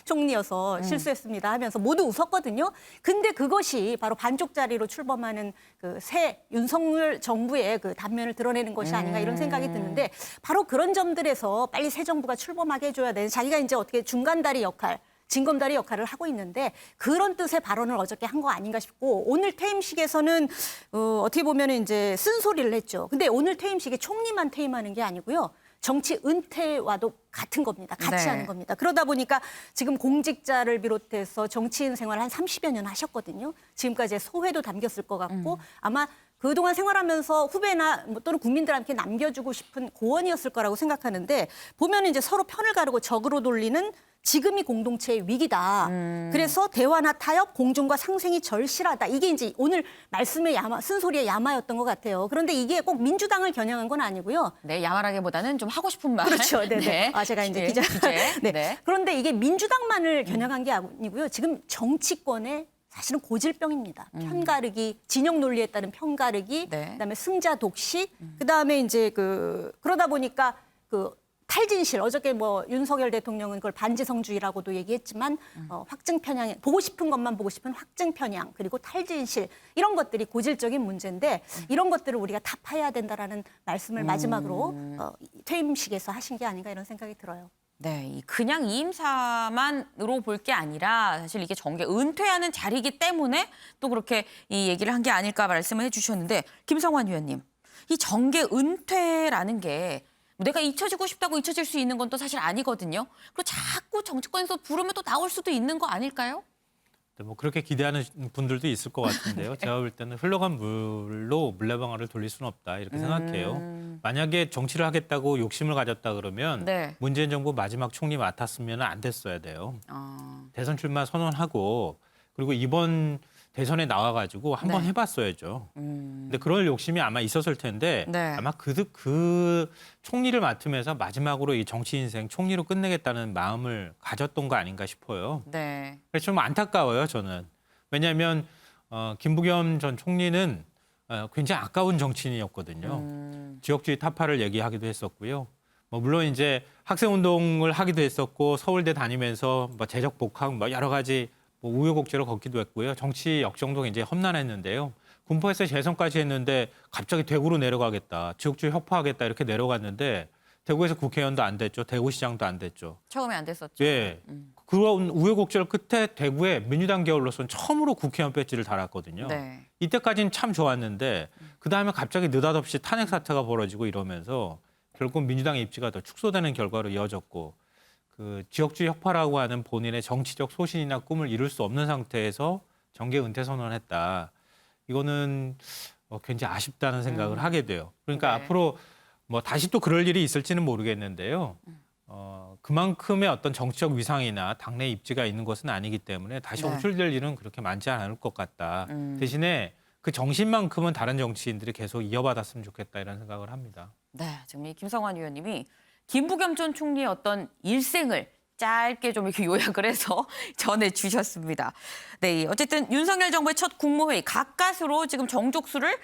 총리여서 실수했습니다 하면서 모두 웃었거든요. 근데 그것이 바로 반쪽짜리로 출범하는 그 새 윤석열 정부의 그 단면을 드러내는 것이 아닌가 이런 생각이 드는데 바로 그런 점들에서 빨리 새 정부가 출범하게 해줘야 되는 자기가 이제 어떻게 중간다리 역할 징검다리 역할을 하고 있는데 그런 뜻의 발언을 어저께 한 거 아닌가 싶고 오늘 퇴임식에서는 어떻게 보면 이제 쓴소리를 했죠. 근데 오늘 퇴임식에 총리만 퇴임하는 게 아니고요. 정치 은퇴와도 같은 겁니다. 같이 네. 하는 겁니다. 그러다 보니까 지금 공직자를 비롯해서 정치인 생활을 한 30여 년 하셨거든요. 지금까지 소회도 담겼을 것 같고 아마 그동안 생활하면서 후배나 또는 국민들한테 남겨주고 싶은 고언이었을 거라고 생각하는데 보면 이제 서로 편을 가르고 적으로 돌리는 지금이 공동체의 위기다. 그래서 대화나 타협, 공존과 상생이 절실하다. 이게 이제 오늘 말씀의 쓴소리의 야마였던 것 같아요. 그런데 이게 꼭 민주당을 겨냥한 건 아니고요. 네, 야말하기보다는 좀 하고 싶은 말. 그렇죠. 네네. 제가 이제 기자. 주제. 네. 네. 그런데 이게 민주당만을 겨냥한 게 아니고요. 지금 정치권의 사실은 고질병입니다. 편가르기, 진영 논리에 따른 편가르기, 네. 그다음에 승자 독식, 그다음에 이제 그러다 보니까 탈진실, 어저께 윤석열 대통령은 그걸 반지성주의라고도 얘기했지만 확증 편향, 보고 싶은 것만 보고 싶은 확증 편향, 그리고 탈진실 이런 것들이 고질적인 문제인데 이런 것들을 우리가 타파해야 된다라는 말씀을 마지막으로 퇴임식에서 하신 게 아닌가 이런 생각이 들어요. 네, 그냥 이임사만으로 볼 게 아니라 사실 이게 정계 은퇴하는 자리이기 때문에 또 그렇게 이 얘기를 한 게 아닐까 말씀을 해주셨는데 김성환 위원님, 이 정계 은퇴라는 게 내가 잊혀지고 싶다고 잊혀질 수 있는 건 또 사실 아니거든요. 그리고 자꾸 정치권에서 부르면 또 나올 수도 있는 거 아닐까요? 뭐 그렇게 기대하는 분들도 있을 것 같은데요. 제가 볼 때는 흘러간 물로 물레방아를 돌릴 수는 없다 이렇게 생각해요. 만약에 정치를 하겠다고 욕심을 가졌다 그러면 네. 문재인 정부 마지막 총리 맡았으면 안 됐어야 돼요. 대선 출마 선언하고 그리고 이번 대선에 나와가지고 한번 네. 해봤어야죠. 근데 그럴 욕심이 아마 있었을 텐데 네. 아마 그 총리를 맡으면서 마지막으로 이 정치 인생 총리로 끝내겠다는 마음을 가졌던 거 아닌가 싶어요. 네. 그래서 좀 안타까워요, 저는. 왜냐하면 김부겸 전 총리는 굉장히 아까운 정치인이었거든요. 지역주의 타파를 얘기하기도 했었고요. 물론 이제 학생운동을 하기도 했었고 서울대 다니면서 재적 복학 여러 가지 우여곡절을 걷기도 했고요. 정치 역정도 굉장히 험난했는데요. 군포에서 재선까지 했는데 갑자기 대구로 내려가겠다. 지역주의 혁파하겠다 이렇게 내려갔는데 대구에서 국회의원도 안 됐죠. 대구시장도 안 됐죠. 처음에 안 됐었죠. 예. 그런 우여곡절 끝에 대구에 민주당 계열로서는 처음으로 국회의원 배지를 달았거든요. 네. 이때까지는 참 좋았는데 그다음에 갑자기 느닷없이 탄핵 사태가 벌어지고 이러면서 결국 민주당의 입지가 더 축소되는 결과로 이어졌고 그 지역주의 혁파라고 하는 본인의 정치적 소신이나 꿈을 이룰 수 없는 상태에서 정계 은퇴 선언을 했다. 이거는 굉장히 아쉽다는 생각을 하게 돼요. 그러니까 네. 앞으로 다시 또 그럴 일이 있을지는 모르겠는데요. 그만큼의 어떤 정치적 위상이나 당내 입지가 있는 것은 아니기 때문에 다시 네. 호출될 일은 그렇게 많지 않을 것 같다. 대신에 그 정신만큼은 다른 정치인들이 계속 이어받았으면 좋겠다 이런 생각을 합니다. 네, 지금 이 김성환 의원님이 김부겸 전 총리의 어떤 일생을 짧게 좀 이렇게 요약을 해서 전해주셨습니다. 네, 어쨌든 윤석열 정부의 첫 국무회의 가까스로 지금 정족수를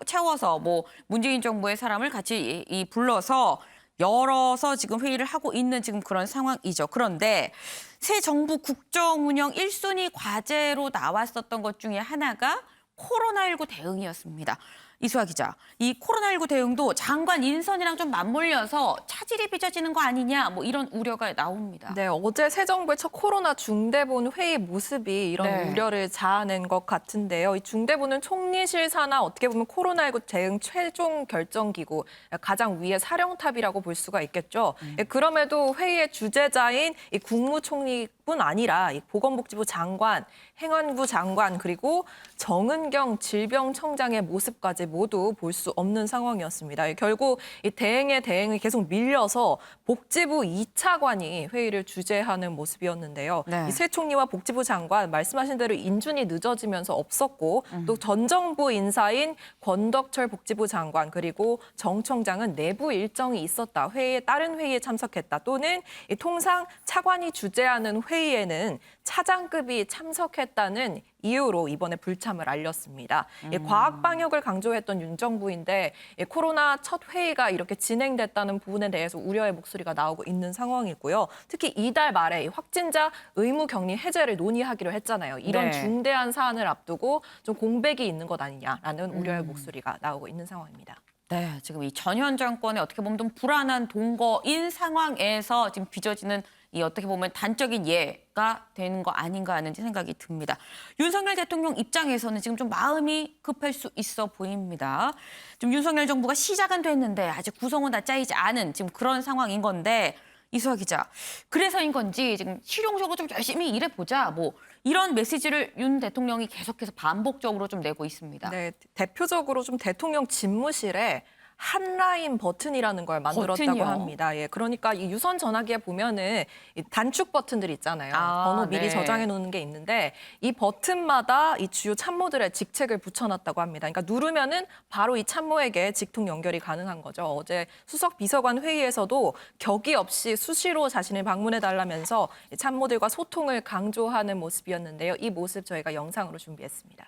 채워서 뭐 문재인 정부의 사람을 같이 불러서 열어서 지금 회의를 하고 있는 지금 그런 상황이죠. 그런데 새 정부 국정 운영 1순위 과제로 나왔었던 것 중에 하나가 코로나19 대응이었습니다. 이수아 기자, 이 코로나19 대응도 장관 인선이랑 좀 맞물려서 차질이 빚어지는 거 아니냐, 뭐 이런 우려가 나옵니다. 네, 어제 새 정부의 첫 코로나 중대본 회의 모습이 이런 네. 우려를 자아낸 것 같은데요. 이 중대본은 총리실 산하 어떻게 보면 코로나19 대응 최종 결정기구, 가장 위의 사령탑이라고 볼 수가 있겠죠. 그럼에도 회의의 주재자인 이 국무총리뿐 아니라 이 보건복지부 장관, 행안부 장관, 그리고 정은경 질병청장의 모습까지 모두 볼 수 없는 상황이었습니다. 결국 이 대응이 계속 밀려서 복지부 2차관이 회의를 주재하는 모습이었는데요. 네. 이 새 총리와 복지부 장관 말씀하신 대로 인준이 늦어지면서 없었고 또 전 정부 인사인 권덕철 복지부 장관 그리고 정 청장은 내부 일정이 있었다. 다른 회의에 참석했다. 또는 이 통상 차관이 주재하는 회의에는 차장급이 참석했다는 이유로 이번에 불참을 알렸습니다. 과학 방역을 강조했던 윤 정부인데 코로나 첫 회의가 이렇게 진행됐다는 부분에 대해서 우려의 목소리가 나오고 있는 상황이고요. 특히 이달 말에 확진자 의무 격리 해제를 논의하기로 했잖아요. 이런 네. 중대한 사안을 앞두고 좀 공백이 있는 것 아니냐라는 우려의 목소리가 나오고 있는 상황입니다. 네, 지금 이 전현 정권의 어떻게 보면 좀 불안한 동거인 상황에서 지금 빚어지는 이 어떻게 보면 단적인 예가 되는 거 아닌가 하는 생각이 듭니다. 윤석열 대통령 입장에서는 지금 좀 마음이 급할 수 있어 보입니다. 지금 윤석열 정부가 시작은 됐는데 아직 구성은 다 짜이지 않은 지금 그런 상황인 건데 이수아 기자, 그래서인 건지 지금 실용적으로 좀 열심히 일해보자 뭐 이런 메시지를 윤 대통령이 계속해서 반복적으로 좀 내고 있습니다. 네, 대표적으로 좀 대통령 집무실에 한라인 버튼이라는 걸 만들었다고 버튼이요? 합니다. 예, 그러니까 이 유선 전화기에 보면은 이 단축 버튼들 있잖아요. 아, 번호 미리 네. 저장해 놓는 게 있는데 이 버튼마다 이 주요 참모들의 직책을 붙여놨다고 합니다. 그러니까 누르면은 바로 이 참모에게 직통 연결이 가능한 거죠. 어제 수석 비서관 회의에서도 격이 없이 수시로 자신을 방문해 달라면서 참모들과 소통을 강조하는 모습이었는데요. 이 모습 저희가 영상으로 준비했습니다.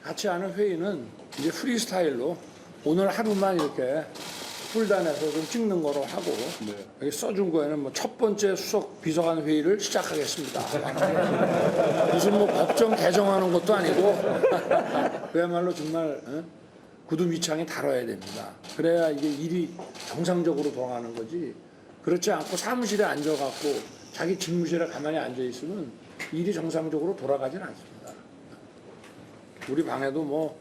같이 하는 회의는 이제 프리스타일로 오늘 하루만 이렇게 풀단에서 좀 찍는 거로 하고 여기 써준 거에는 뭐 첫 번째 수석 비서관 회의를 시작하겠습니다. 무슨 뭐 법정 개정하는 것도 아니고 그야말로 정말 구두 밑창에 달아야 됩니다. 그래야 이게 일이 정상적으로 돌아가는 거지. 그렇지 않고 사무실에 앉아갖고 자기 집무실에 가만히 앉아 있으면 일이 정상적으로 돌아가진 않습니다. 우리 방에도 뭐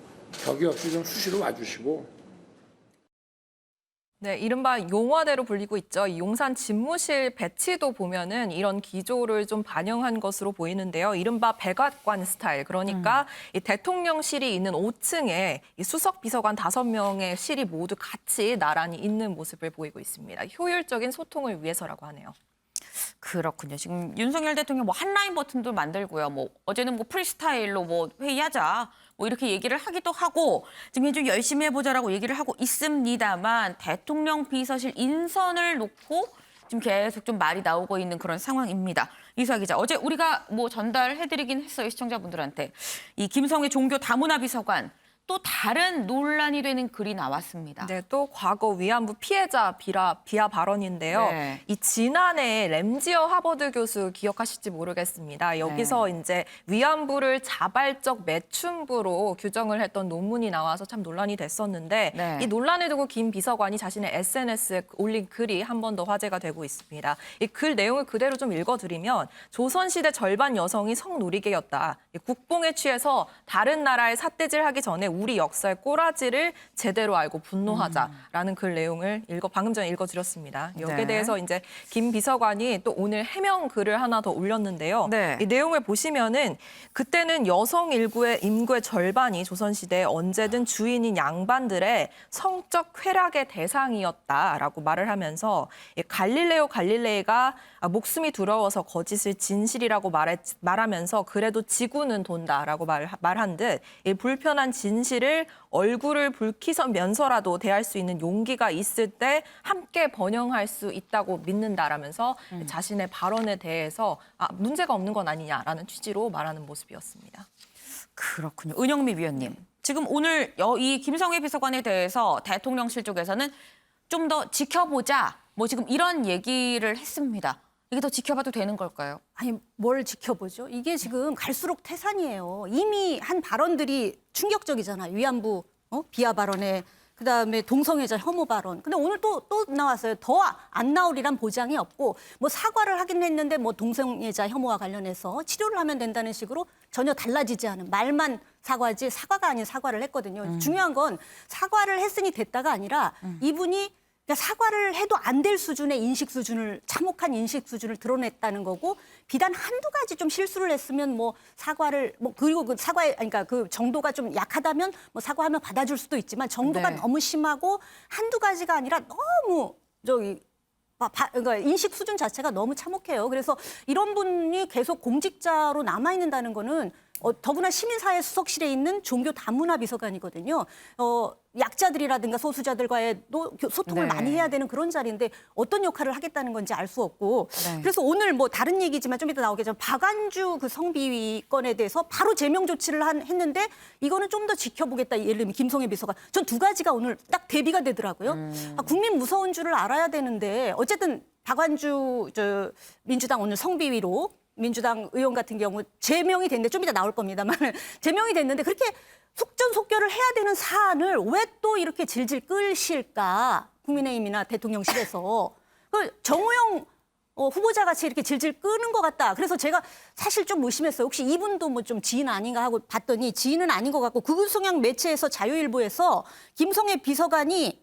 격이 없이 좀 수시로 와주시고. 네, 이른바 용화대로 불리고 있죠. 이 용산 집무실 배치도 보면은 이런 기조를 좀 반영한 것으로 보이는데요. 이른바 백악관 스타일. 그러니까 이 대통령실이 있는 5층에 이 수석 비서관 5명의 실이 모두 같이 나란히 있는 모습을 보이고 있습니다. 효율적인 소통을 위해서라고 하네요. 그렇군요. 지금 윤석열 대통령 뭐 한라인 버튼도 만들고요. 뭐 어제는 뭐 프리스타일로 뭐 회의하자 뭐 이렇게 얘기를 하기도 하고 지금 좀 열심히 해보자라고 얘기를 하고 있습니다만 대통령 비서실 인선을 놓고 지금 계속 좀 말이 나오고 있는 그런 상황입니다. 이수아 기자, 어제 우리가 뭐 전달해드리긴 했어요. 시청자분들한테. 이 김성회 종교 다문화 비서관 또 다른 논란이 되는 글이 나왔습니다. 네, 또 과거 위안부 피해자 비하 발언인데요. 네. 이 지난해 램지어 하버드 교수 기억하실지 모르겠습니다. 여기서 이제 위안부를 자발적 매춘부로 규정을 했던 논문이 나와서 참 논란이 됐었는데 네. 이 논란을 두고 김 비서관이 자신의 SNS에 올린 글이 한 번 더 화제가 되고 있습니다. 이 글 내용을 그대로 좀 읽어드리면 조선시대 절반 여성이 성노리개였다. 국뽕에 취해서 다른 나라에 삿대질하기 전에 우리 역사의 꼬라지를 제대로 알고 분노하자라는 글 내용을 방금 전에 읽어드렸습니다. 여기에 네. 대해서 이제 김 비서관이 또 오늘 해명 글을 하나 더 올렸는데요. 네. 이 내용을 보시면은 그때는 여성 인구의 절반이 조선시대에 언제든 주인인 양반들의 성적 쾌락의 대상이었다라고 말을 하면서 갈릴레이가 목숨이 두려워서 거짓을 진실이라고 말하면서 그래도 지구는 돈다라고 말한 듯 불편한 진실 진실을 얼굴을 붉히면서라도 대할 수 있는 용기가 있을 때 함께 번영할 수 있다고 믿는다라면서 자신의 발언에 대해서 문제가 없는 건 아니냐라는 취지로 말하는 모습이었습니다. 그렇군요. 은영미 위원님. 지금 오늘 이 김성회 비서관에 대해서 대통령실 쪽에서는 좀 더 지켜보자. 뭐 지금 이런 얘기를 했습니다. 이게 더 지켜봐도 되는 걸까요? 아니 뭘 지켜보죠? 이게 지금 갈수록 태산이에요. 이미 한 발언들이 충격적이잖아요. 위안부 비하 발언에 그다음에 동성애자 혐오 발언. 근데 오늘 또 나왔어요. 더 안 나오리란 보장이 없고 뭐 사과를 하긴 했는데 뭐 동성애자 혐오와 관련해서 치료를 하면 된다는 식으로 전혀 달라지지 않은 말만 사과지 사과가 아닌 사과를 했거든요. 중요한 건 사과를 했으니 됐다가 아니라 이분이 그러니까 사과를 해도 안 될 수준의 인식 수준을 참혹한 인식 수준을 드러냈다는 거고 비단 한두 가지 좀 실수를 했으면 뭐 사과를 뭐 그리고 그 사과의 그러니까 그 정도가 좀 약하다면 뭐 사과하면 받아줄 수도 있지만 정도가 네. 너무 심하고 한두 가지가 아니라 너무 그러니까 인식 수준 자체가 너무 참혹해요. 그래서 이런 분이 계속 공직자로 남아 있는다는 거는 더구나 시민사회 수석실에 있는 종교 다문화 비서관이거든요. 약자들이라든가 소수자들과의도 소통을 네. 많이 해야 되는 그런 자리인데 어떤 역할을 하겠다는 건지 알 수 없고 네. 그래서 오늘 뭐 다른 얘기지만 좀 이따 나오겠지만 박완주 그 성비위 건에 대해서 바로 제명 조치를 했는데 이거는 좀 더 지켜보겠다. 예를 들면 김성애 비서관. 전 두 가지가 오늘 딱 대비가 되더라고요. 국민 무서운 줄을 알아야 되는데 어쨌든 박완주 민주당 오늘 성비위로 민주당 의원 같은 경우 제명이 됐는데 좀 이따 나올 겁니다만 제명이 됐는데 그렇게 속전속결을 해야 되는 사안을 왜 또 이렇게 질질 끌실까? 국민의힘이나 대통령실에서 정호영 후보자 같이 이렇게 질질 끄는 것 같다. 그래서 제가 사실 좀 의심했어요. 혹시 이분도 뭐 좀 지인 아닌가 하고 봤더니 지인은 아닌 것 같고 극우성향 매체에서 자유일보에서 김성애 비서관이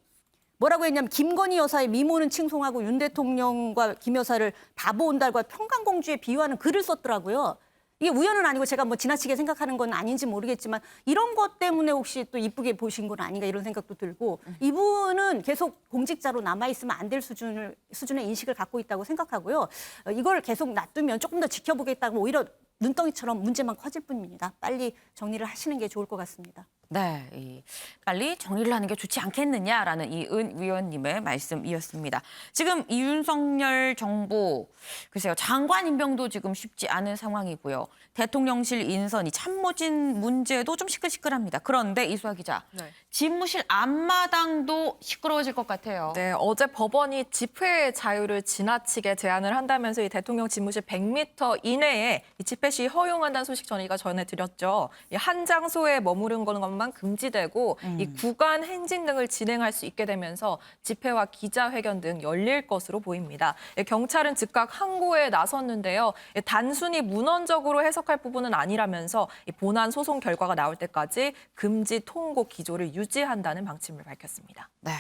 뭐라고 했냐면 김건희 여사의 미모는 칭송하고 윤 대통령과 김 여사를 바보 온달과 평강공주에 비유하는 글을 썼더라고요. 이게 우연은 아니고 제가 뭐 지나치게 생각하는 건 아닌지 모르겠지만 이런 것 때문에 혹시 또 이쁘게 보신 건 아닌가 이런 생각도 들고 이분은 계속 공직자로 남아있으면 안 될 수준의 인식을 갖고 있다고 생각하고요. 이걸 계속 놔두면 조금 더 지켜보겠다고 오히려 눈덩이처럼 문제만 커질 뿐입니다. 빨리 정리를 하시는 게 좋을 것 같습니다. 네, 빨리 정리를 하는 게 좋지 않겠느냐라는 이 은 위원님의 말씀이었습니다. 지금 이 윤석열 정부, 글쎄요, 장관 임명도 지금 쉽지 않은 상황이고요. 대통령실 인선이 참모진 문제도 좀 시끌시끌합니다. 그런데 이수아 기자, 네. 집무실 앞마당도 시끄러워질 것 같아요. 네, 어제 법원이 집회 자유를 지나치게 제한을 한다면서 이 대통령 집무실 100m 이내에 이 집회 시 허용한다는 소식 저희가 전해드렸죠. 이 한 장소에 머무른 것만 금지되고 이 구간 행진 등을 진행할 수 있게 되면서 집회와 기자회견 등 열릴 것으로 보입니다. 경찰은 즉각 항고에 나섰는데요. 단순히 문헌적으로 해석할 부분은 아니라면서 이 본안 소송 결과가 나올 때까지 금지 통고 기조를 유지한다는 방침을 밝혔습니다. 네.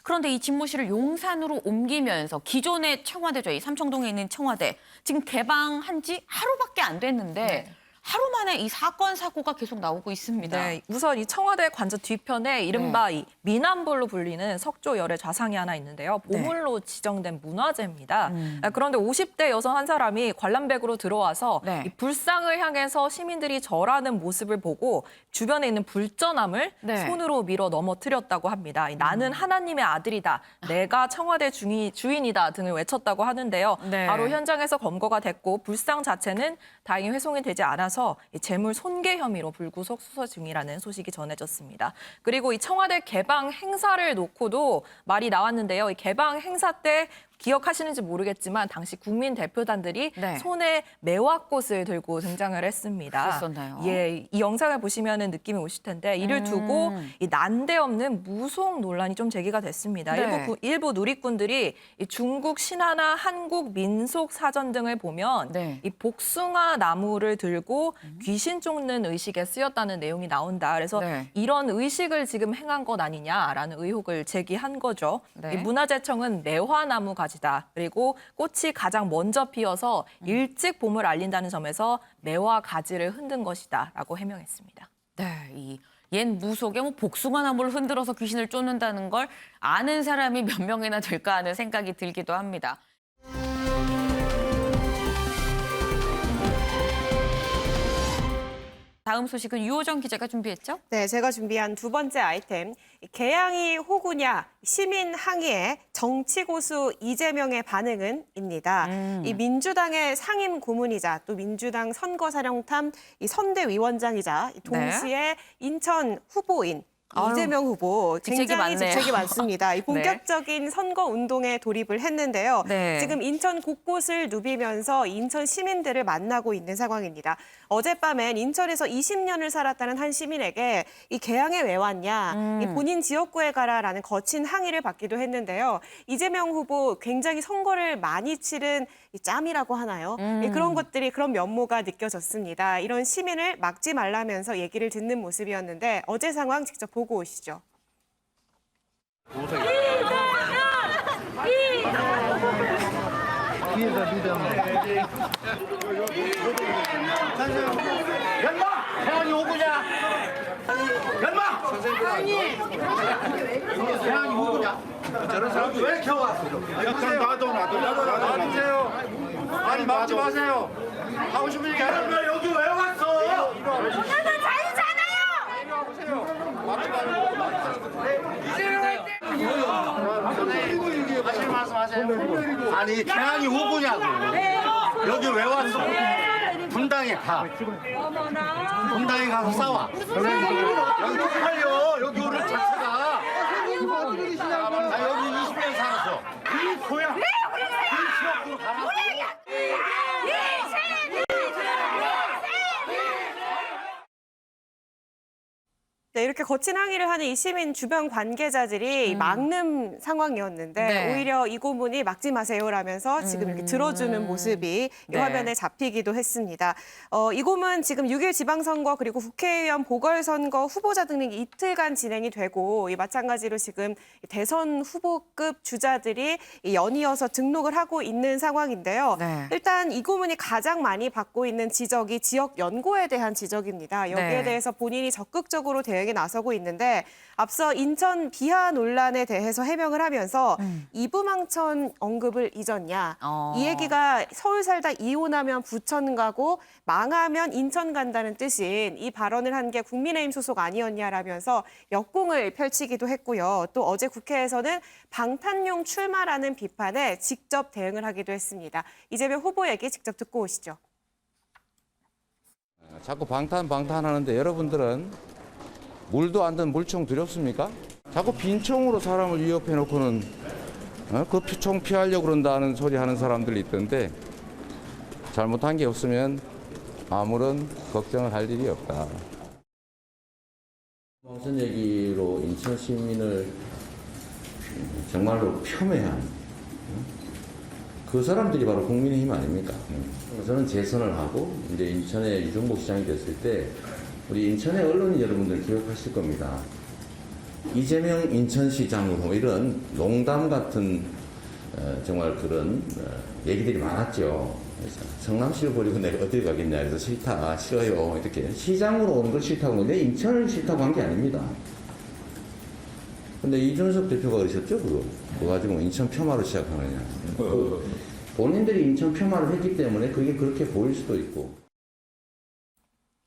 그런데 이 집무실을 용산으로 옮기면서 기존의 청와대죠. 이 삼청동에 있는 청와대. 지금 개방한 지 하루밖에 안 됐는데 네. 하루 만에 이 사건, 사고가 계속 나오고 있습니다. 네, 우선 이 청와대 관저 뒤편에 이른바 이 미남볼로 불리는 석조 열의 좌상이 하나 있는데요. 보물로 지정된 문화재입니다. 그런데 50대 여성 한 사람이 관람백으로 들어와서 네. 이 불상을 향해서 시민들이 절하는 모습을 보고 주변에 있는 불전함을 네. 손으로 밀어 넘어뜨렸다고 합니다. 이 나는 하나님의 아들이다, 내가 청와대 주인이다 등을 외쳤다고 하는데요. 네. 바로 현장에서 검거가 됐고 불상 자체는 다행히 훼손이 되지 않아서 재물 손괴 혐의로 불구속 수사 중이라는 소식이 전해졌습니다. 그리고 이 청와대 개방 행사를 놓고도 말이 나왔는데요. 이 개방 행사 때 기억하시는지 모르겠지만 당시 국민 대표단들이 네. 손에 매화꽃을 들고 등장을 했습니다. 그랬었나요? 예, 이 영상을 보시면 느낌이 오실 텐데 이를 두고 이 난데없는 무속 논란이 좀 제기가 됐습니다. 네. 일부 누리꾼들이 이 중국 신화나 한국 민속 사전 등을 보면 네. 이 복숭아 나무를 들고 귀신 쫓는 의식에 쓰였다는 내용이 나온다. 그래서 네. 이런 의식을 지금 행한 것 아니냐라는 의혹을 제기한 거죠. 네. 이 문화재청은 매화나무 가지다. 그리고 꽃이 가장 먼저 피어서 일찍 봄을 알린다는 점에서 매화 가지를 흔든 것이다라고 해명했습니다. 네, 이 옛 무속에 뭐 복숭아 나무를 흔들어서 귀신을 쫓는다는 걸 아는 사람이 몇 명이나 될까 하는 생각이 들기도 합니다. 다음 소식은 유호정 기자가 준비했죠? 네, 제가 준비한 두 번째 아이템. 개항이 호구냐, 시민 항의에 정치 고수 이재명의 반응은입니다. 이 민주당의 상임 고문이자 또 민주당 선거사령탑 이 선대위원장이자 동시에 인천 후보인 이재명 후보 직책이 굉장히 많네요. 직책이 많습니다. 이 본격적인 선거 운동에 돌입을 했는데요. 네. 지금 인천 곳곳을 누비면서 인천 시민들을 만나고 있는 상황입니다. 어젯밤엔 인천에서 20년을 살았다는 한 시민에게 이 개항에 왜 왔냐, 이 본인 지역구에 가라라는 거친 항의를 받기도 했는데요. 이재명 후보 굉장히 선거를 많이 치른 이 짬이라고 하나요? 그런 것들이 그런 면모가 느껴졌습니다. 이런 시민을 막지 말라면서 얘기를 듣는 모습이었는데 어제 상황 직접 보고 오시죠. 연마! 태양이 오구냐? 연마! 태양이 오구냐? 저런 사람이 왜 겨워왔어? 놔두세요. 아니 막지 마세요. 하고 싶은 얘기 하면 여기 왜 왔어? 오늘은 자유잖아요. 이리 와보세요. 막지 말고. 하실 말씀하세요. 아니 태양이 오구냐고. 여기 왜 왔어? 분당에 가. 분당에 가서 싸워. 여기 쪽팔려. 여기 오늘 자체가. 나 여기 20년 살았어. 이 고향. 이 지역으로 가라고. 네, 이렇게 거친 항의를 하는 이 시민 주변 관계자들이 막는 상황이었는데 네. 오히려 이 고문이 막지 마세요라면서 지금 이렇게 들어주는 모습이 이 네. 화면에 잡히기도 했습니다. 이 고문 지금 6일 지방선거 그리고 국회의원 보궐선거 후보자 등록이 이틀간 진행이 되고 이 마찬가지로 지금 대선 후보급 주자들이 연이어서 등록을 하고 있는 상황인데요. 네. 일단 이 고문이 가장 많이 받고 있는 지적이 지역 연고에 대한 지적입니다. 여기에 네. 대해서 본인이 적극적으로 대응에 나서고 있는데 앞서 인천 비하 논란에 대해서 해명을 하면서 이부망천 언급을 잊었냐. 이 얘기가 서울 살다 이혼하면 부천 가고 망하면 인천 간다는 뜻인 이 발언을 한 게 국민의힘 소속 아니었냐라면서 역공을 펼치기도 했고요. 또 어제 국회에서는 방탄용 출마라는 비판에 직접 대응을 하기도 했습니다. 이재명 후보 얘기 직접 듣고 오시죠. 자꾸 방탄하는데 여러분들은 물도 안 든 물총 두렵습니까? 자꾸 빈총으로 사람을 위협해 놓고는 그 총 피하려고 그런다는 소리 하는 사람들이 있던데 잘못한 게 없으면 아무런 걱정을 할 일이 없다. 무슨 얘기로 인천 시민을 정말로 폄훼한 그 사람들이 바로 국민의힘 아닙니까? 저는 재선을 하고 이제 인천에 유종복 시장이 됐을 때 우리 인천의 언론인 여러분들 기억하실 겁니다. 이재명 인천시장으로 이런 농담 같은 정말 그런 얘기들이 많았죠. 그래서 성남시를 버리고 내가 어딜 가겠냐 그래서 싫다, 싫어요 이렇게 시장으로 오는 걸 싫다고 하는데 인천을 싫다고 한 게 아닙니다. 근데 이준석 대표가 그러셨죠? 그거 가지고 인천 폄하로 시작하느냐. 본인들이 인천 폄하를 했기 때문에 그게 그렇게 보일 수도 있고.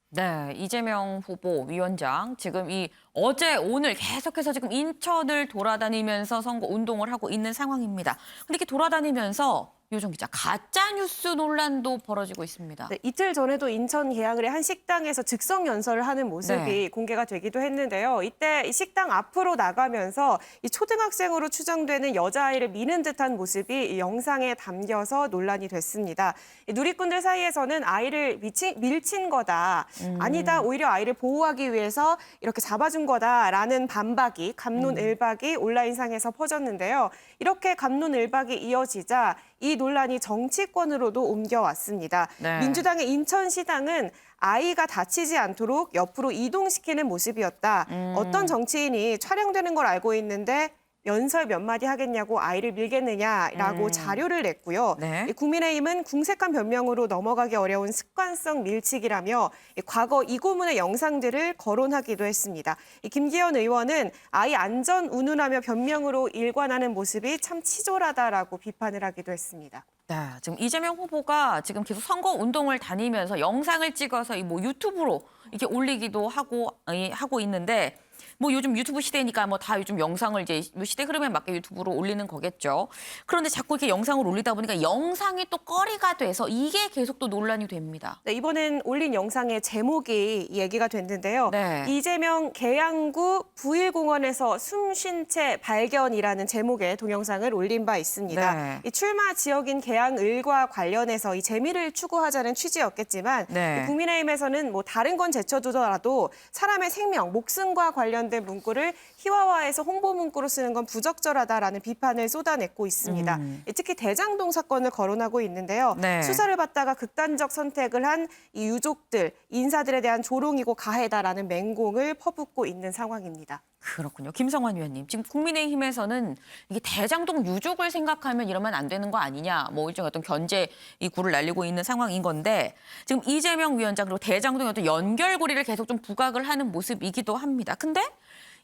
네, 이재명 후보 위원장 지금 이 어제 오늘 계속해서 지금 인천을 돌아다니면서 선거 운동을 하고 있는 상황입니다. 근데 이렇게 돌아다니면서 유정 기자 가짜 뉴스 논란도 벌어지고 있습니다. 네, 이틀 전에도 인천 계양을의 한 식당에서 즉석 연설을 하는 모습이 네. 공개가 되기도 했는데요. 이때 이 식당 앞으로 나가면서 이 초등학생으로 추정되는 여자아이를 미는 듯한 모습이 이 영상에 담겨서 논란이 됐습니다. 이 누리꾼들 사이에서는 아이를 밀친 거다. 아니다. 오히려 아이를 보호하기 위해서 이렇게 잡아준 거다라는 반박이 갑론을박이 온라인상에서 퍼졌는데요. 이렇게 갑론을박이 이어지자 이 논란이 정치권으로도 옮겨왔습니다. 네. 민주당의 인천시당은 아이가 다치지 않도록 옆으로 이동시키는 모습이었다. 어떤 정치인이 촬영되는 걸 알고 있는데 연설 몇 마디 하겠냐고 아이를 밀겠느냐라고 자료를 냈고요. 네. 이 국민의힘은 궁색한 변명으로 넘어가기 어려운 습관성 밀치기라며 이 과거 이 고문의 영상들을 거론하기도 했습니다. 이 김기현 의원은 아이 안전 운운하며 변명으로 일관하는 모습이 참 치졸하다라고 비판을 하기도 했습니다. 네, 지금 이재명 후보가 지금 계속 선거 운동을 다니면서 영상을 찍어서 이 뭐 유튜브로 이렇게 올리기도 하고 있는데 뭐 요즘 유튜브 시대니까 뭐 다 요즘 영상을 이제 시대 흐름에 맞게 유튜브로 올리는 거겠죠. 그런데 자꾸 이렇게 영상을 올리다 보니까 영상이 또 꺼리가 돼서 이게 계속 또 논란이 됩니다. 네, 이번엔 올린 영상의 제목이 얘기가 됐는데요. 네. 이재명 계양구 부일공원에서 숨쉰 채 발견이라는 제목의 동영상을 올린 바 있습니다. 네. 이 출마 지역인 계양을과 관련해서 이 재미를 추구하자는 취지였겠지만 네. 이 국민의힘에서는 뭐 다른 건 제쳐두더라도 사람의 생명, 목숨과 관련된 문구를 희화화해서 홍보 문구로 쓰는 건 부적절하다라는 비판을 쏟아냈고 있습니다. 특히 대장동 사건을 거론하고 있는데요. 네. 수사를 받다가 극단적 선택을 한 이 유족들, 인사들에 대한 조롱이고 가해다라는 맹공을 퍼붓고 있는 상황입니다. 그렇군요. 김성환 위원님, 지금 국민의힘에서는 이게 대장동 유족을 생각하면 이러면 안 되는 거 아니냐, 뭐 일종의 어떤 견제 이 구를 날리고 있는 상황인 건데 지금 이재명 위원장 그리고 대장동의 어떤 연결고리를 계속 좀 부각을 하는 모습이기도 합니다. 근데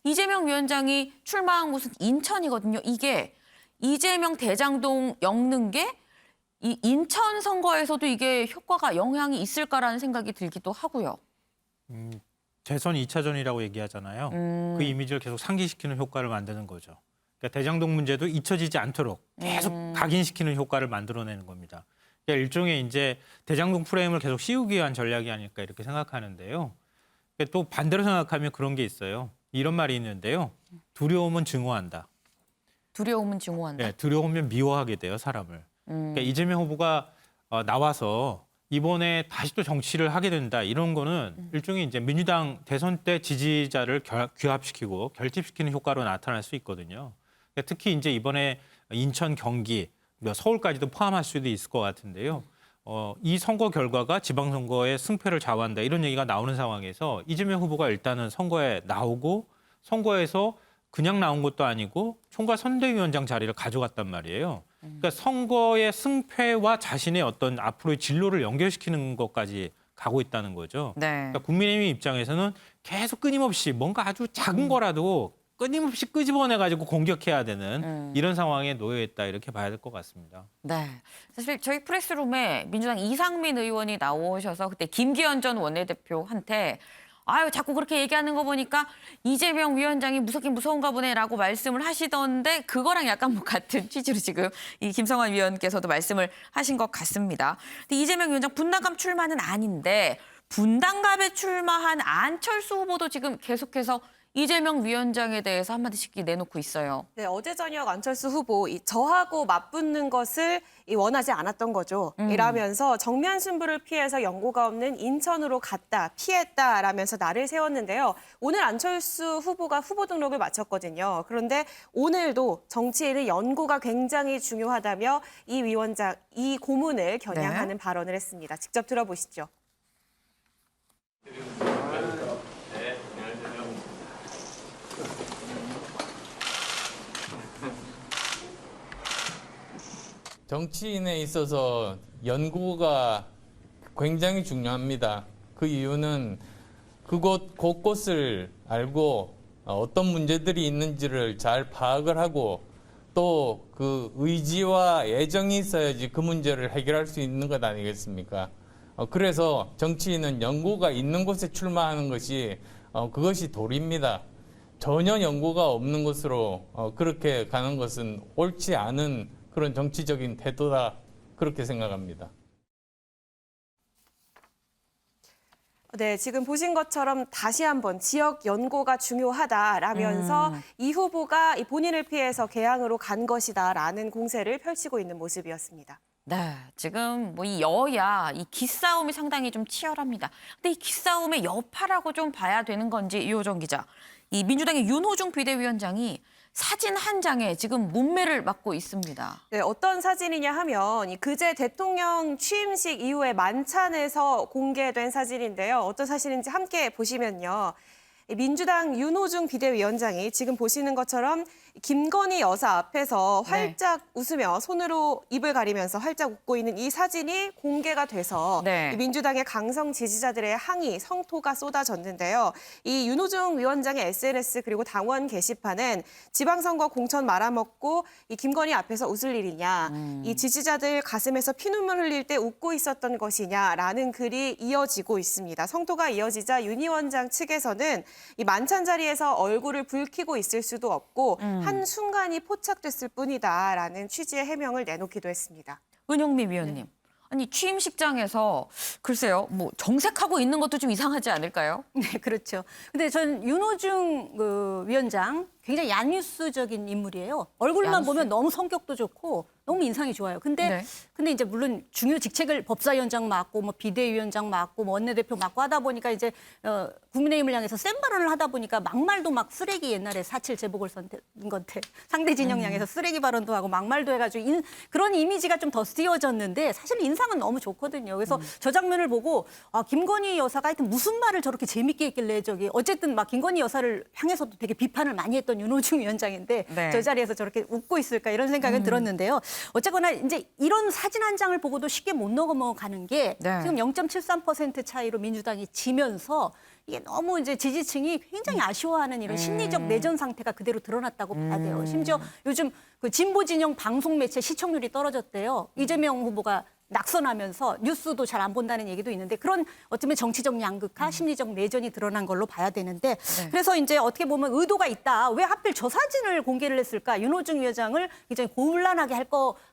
이재명 위원장이 출마한 곳은 인천이거든요. 이게 이재명 대장동 엮는 게 이 인천 선거에서도 이게 효과가 영향이 있을까라는 생각이 들기도 하고요. 대선 2차전이라고 얘기하잖아요. 그 이미지를 계속 상기시키는 효과를 만드는 거죠. 그러니까 대장동 문제도 잊혀지지 않도록 계속 각인시키는 효과를 만들어내는 겁니다. 그러니까 일종의 이제 대장동 프레임을 계속 씌우기 위한 전략이 아닐까 이렇게 생각하는데요. 그러니까 또 반대로 생각하면 그런 게 있어요. 이런 말이 있는데요. 두려움은 증오한다. 두려움은 증오한다. 네, 두려우면 미워하게 돼요, 사람을. 그러니까 이재명 후보가 나와서 이번에 다시 또 정치를 하게 된다 이런 거는 일종의 이제 민주당 대선 때 지지자를 규합시키고 결집시키는 효과로 나타날 수 있거든요. 그러니까 특히 이제 이번에 인천, 경기, 서울까지도 포함할 수도 있을 것 같은데요. 이 선거 결과가 지방선거의 승패를 좌우한다 이런 얘기가 나오는 상황에서 이재명 후보가 일단은 선거에 나오고 선거에서 그냥 나온 것도 아니고 총괄 선대위원장 자리를 가져갔단 말이에요. 그러니까 선거의 승패와 자신의 어떤 앞으로의 진로를 연결시키는 것까지 가고 있다는 거죠. 네. 그러니까 국민의힘 입장에서는 계속 끊임없이 뭔가 아주 작은 거라도 끊임없이 끄집어내가지고 공격해야 되는 이런 상황에 놓여 있다 이렇게 봐야 될 것 같습니다. 네. 사실 저희 프레스룸에 민주당 이상민 의원이 나오셔서 그때 김기현 전 원내대표한테 아유 자꾸 그렇게 얘기하는 거 보니까 이재명 위원장이 무섭긴 무서운가 보네라고 말씀을 하시던데 그거랑 약간 뭐 같은 취지로 지금 이 김성환 위원께서도 말씀을 하신 것 같습니다. 근데 이재명 위원장 분당갑 출마는 아닌데 분당갑에 출마한 안철수 후보도 지금 계속해서 이재명 위원장에 대해서 한마디씩 내놓고 있어요. 네, 어제 저녁 안철수 후보 저하고 맞붙는 것을 원하지 않았던 거죠. 이라면서 정면 승부를 피해서 연고가 없는 인천으로 갔다, 피했다라면서 날을 세웠는데요. 오늘 안철수 후보가 후보 등록을 마쳤거든요. 그런데 오늘도 정치인의 연고가 굉장히 중요하다며 이 위원장, 이 고문을 겨냥하는 발언을 했습니다. 직접 들어보시죠. 정치인에 있어서 연구가 굉장히 중요합니다. 그 이유는 그곳 곳곳을 알고 어떤 문제들이 있는지를 잘 파악을 하고 또 그 의지와 애정이 있어야지 그 문제를 해결할 수 있는 것 아니겠습니까? 그래서 정치인은 연구가 있는 곳에 출마하는 것이 그것이 도리입니다. 전혀 연구가 없는 곳으로 그렇게 가는 것은 옳지 않은 그런 정치적인 태도다 그렇게 생각합니다. 네, 지금 보신 것처럼 다시 한번 지역 연고가 중요하다라면서 이 후보가 본인을 피해서 개항으로 간 것이다라는 공세를 펼치고 있는 모습이었습니다. 네, 지금 뭐 이 여야 이 기싸움이 상당히 좀 치열합니다. 근데 이 기싸움의 여파라고 좀 봐야 되는 건지 이호정 기자, 이 민주당의 윤호중 비대위원장이 사진 한 장에 지금 문매를 맞고 있습니다. 네, 어떤 사진이냐 하면 그제 대통령 취임식 이후에 만찬에서 공개된 사진인데요. 어떤 사진인지 함께 보시면요. 민주당 윤호중 비대위원장이 지금 보시는 것처럼 김건희 여사 앞에서 네. 활짝 웃으며 손으로 입을 가리면서 활짝 웃고 있는 이 사진이 공개가 돼서 네. 이 민주당의 강성 지지자들의 항의, 성토가 쏟아졌는데요. 이 윤호중 위원장의 SNS 그리고 당원 게시판은 지방선거 공천 말아먹고 이 김건희 앞에서 웃을 일이냐, 이 지지자들 가슴에서 피눈물 흘릴 때 웃고 있었던 것이냐라는 글이 이어지고 있습니다. 성토가 이어지자 윤 위원장 측에서는 이 만찬 자리에서 얼굴을 붉히고 있을 수도 없고 한순간이 포착됐을 뿐이다라는 취지의 해명을 내놓기도 했습니다. 은영미 위원님. 아니 취임식장에서 글쎄요, 뭐 정색하고 있는 것도 좀 이상하지 않을까요? 네, 그렇죠. 근데 전 윤호중 위원장 굉장히 야뉴스적인 인물이에요. 얼굴만 야뉴스. 보면 너무 성격도 좋고 너무 인상이 좋아요. 근데 이제 물론 중요 직책을 법사위원장 맡고 뭐 비대위원장 맡고 뭐 원내대표 맡고 하다 보니까 이제 국민의힘을 향해서 센 발언을 하다 보니까 막말도 막 쓰레기 옛날에 4.7 재보궐선 건데 상대 진영 향해서 쓰레기 발언도 하고 막말도 해가지고 그런 이미지가 좀 더 띄어졌는데 사실 인상은 너무 좋거든요. 그래서 저 장면을 보고 아, 김건희 여사가 하여튼 무슨 말을 저렇게 재밌게 했길래 저기 어쨌든 막 김건희 여사를 향해서도 되게 비판을 많이 했던 윤호중 위원장인데 네. 저 자리에서 저렇게 웃고 있을까 이런 생각은 들었는데요. 어쨌거나 이제 이런 사진 한 장을 보고도 쉽게 못 넘어가는 게 네. 지금 0.73% 차이로 민주당이 지면서 이게 너무 이제 지지층이 굉장히 아쉬워하는 이런 심리적 내전 상태가 그대로 드러났다고 봐야 돼요. 심지어 요즘 그 진보 진영 방송 매체 시청률이 떨어졌대요. 이재명 후보가 낙선하면서 뉴스도 잘 안 본다는 얘기도 있는데 그런 어쩌면 정치적 양극화, 심리적 내전이 드러난 걸로 봐야 되는데 그래서 이제 어떻게 보면 의도가 있다. 왜 하필 저 사진을 공개를 했을까? 윤호중 위원장을 굉장히 곤란하게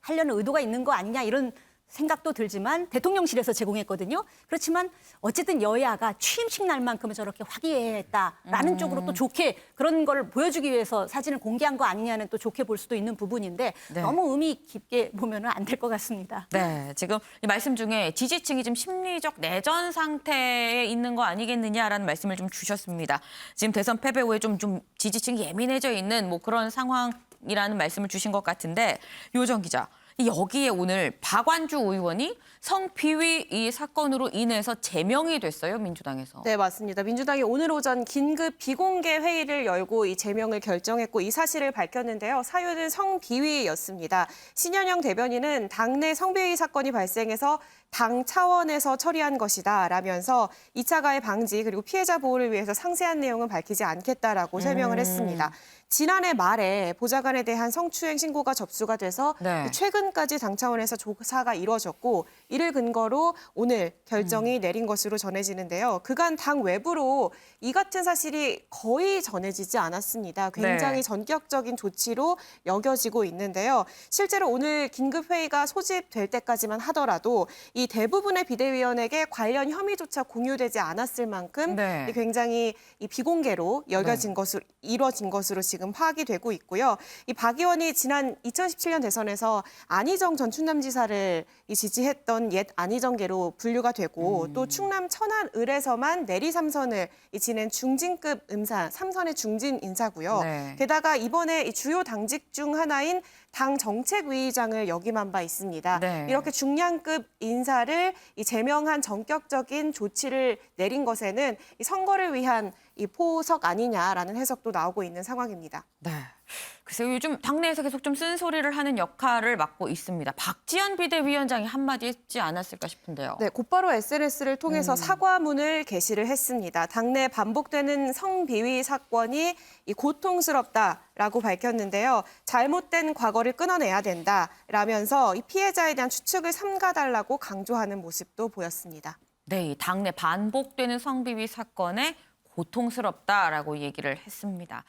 하려는 의도가 있는 거 아니냐 이런 생각도 들지만 대통령실에서 제공했거든요. 그렇지만 어쨌든 여야가 취임식 날만큼은 저렇게 화기애애했다라는 쪽으로 또 좋게 그런 걸 보여주기 위해서 사진을 공개한 거 아니냐는 또 좋게 볼 수도 있는 부분인데 네. 너무 의미 깊게 보면은 안 될 것 같습니다. 네, 지금 이 말씀 중에 지지층이 좀 심리적 내전 상태에 있는 거 아니겠느냐라는 말씀을 좀 주셨습니다. 지금 대선 패배 후에 좀 지지층이 예민해져 있는 뭐 그런 상황이라는 말씀을 주신 것 같은데 요정 기자. 여기에 오늘 박완주 의원이 성비위 이 사건으로 인해서 제명이 됐어요, 민주당에서. 네, 맞습니다. 민주당이 오늘 오전 긴급 비공개 회의를 열고 이 제명을 결정했고 이 사실을 밝혔는데요. 사유는 성비위였습니다. 신현영 대변인은 당내 성비위 사건이 발생해서 당 차원에서 처리한 것이다 라면서 2차 가해 방지 그리고 피해자 보호를 위해서 상세한 내용은 밝히지 않겠다라고 설명을 했습니다. 지난해 말에 보좌관에 대한 성추행 신고가 접수가 돼서 네. 최근까지 당 차원에서 조사가 이루어졌고 이를 근거로 오늘 결정이 내린 것으로 전해지는데요. 그간 당 외부로 이 같은 사실이 거의 전해지지 않았습니다. 굉장히 네. 전격적인 조치로 여겨지고 있는데요. 실제로 오늘 긴급회의가 소집될 때까지만 하더라도 이 대부분의 비대위원에게 관련 혐의조차 공유되지 않았을 만큼 네. 굉장히 이 비공개로 여겨진 것으로 이루어진 것으로 지금 파악이 되고 있고요. 이 박 의원이 지난 2017년 대선에서 안희정 전 충남지사를 지지했던 옛 안희정계로 분류가 되고 또 충남 천안 을에서만 내리 3선을 지낸 중진급 인사, 3선의 중진 인사고요. 네. 게다가 이번에 이 주요 당직 중 하나인 당 정책위의장을 역임한 바 있습니다. 네. 이렇게 중량급 인사를 이 제명한 전격적인 조치를 내린 것에는 이 선거를 위한 이 포석 아니냐라는 해석도 나오고 있는 상황입니다. 네. 글쎄요, 요즘 당내에서 계속 좀 쓴소리를 하는 역할을 맡고 있습니다. 박지원 비대위원장이 한마디 했지 않았을까 싶은데요. 네, 곧바로 SNS를 통해서 사과문을 게시를 했습니다. 당내 반복되는 성비위 사건이 이 고통스럽다라고 밝혔는데요. 잘못된 과거를 끊어내야 된다라면서 이 피해자에 대한 추측을 삼가달라고 강조하는 모습도 보였습니다. 네, 이 당내 반복되는 성비위 사건에 고통스럽다라고 얘기를 했습니다.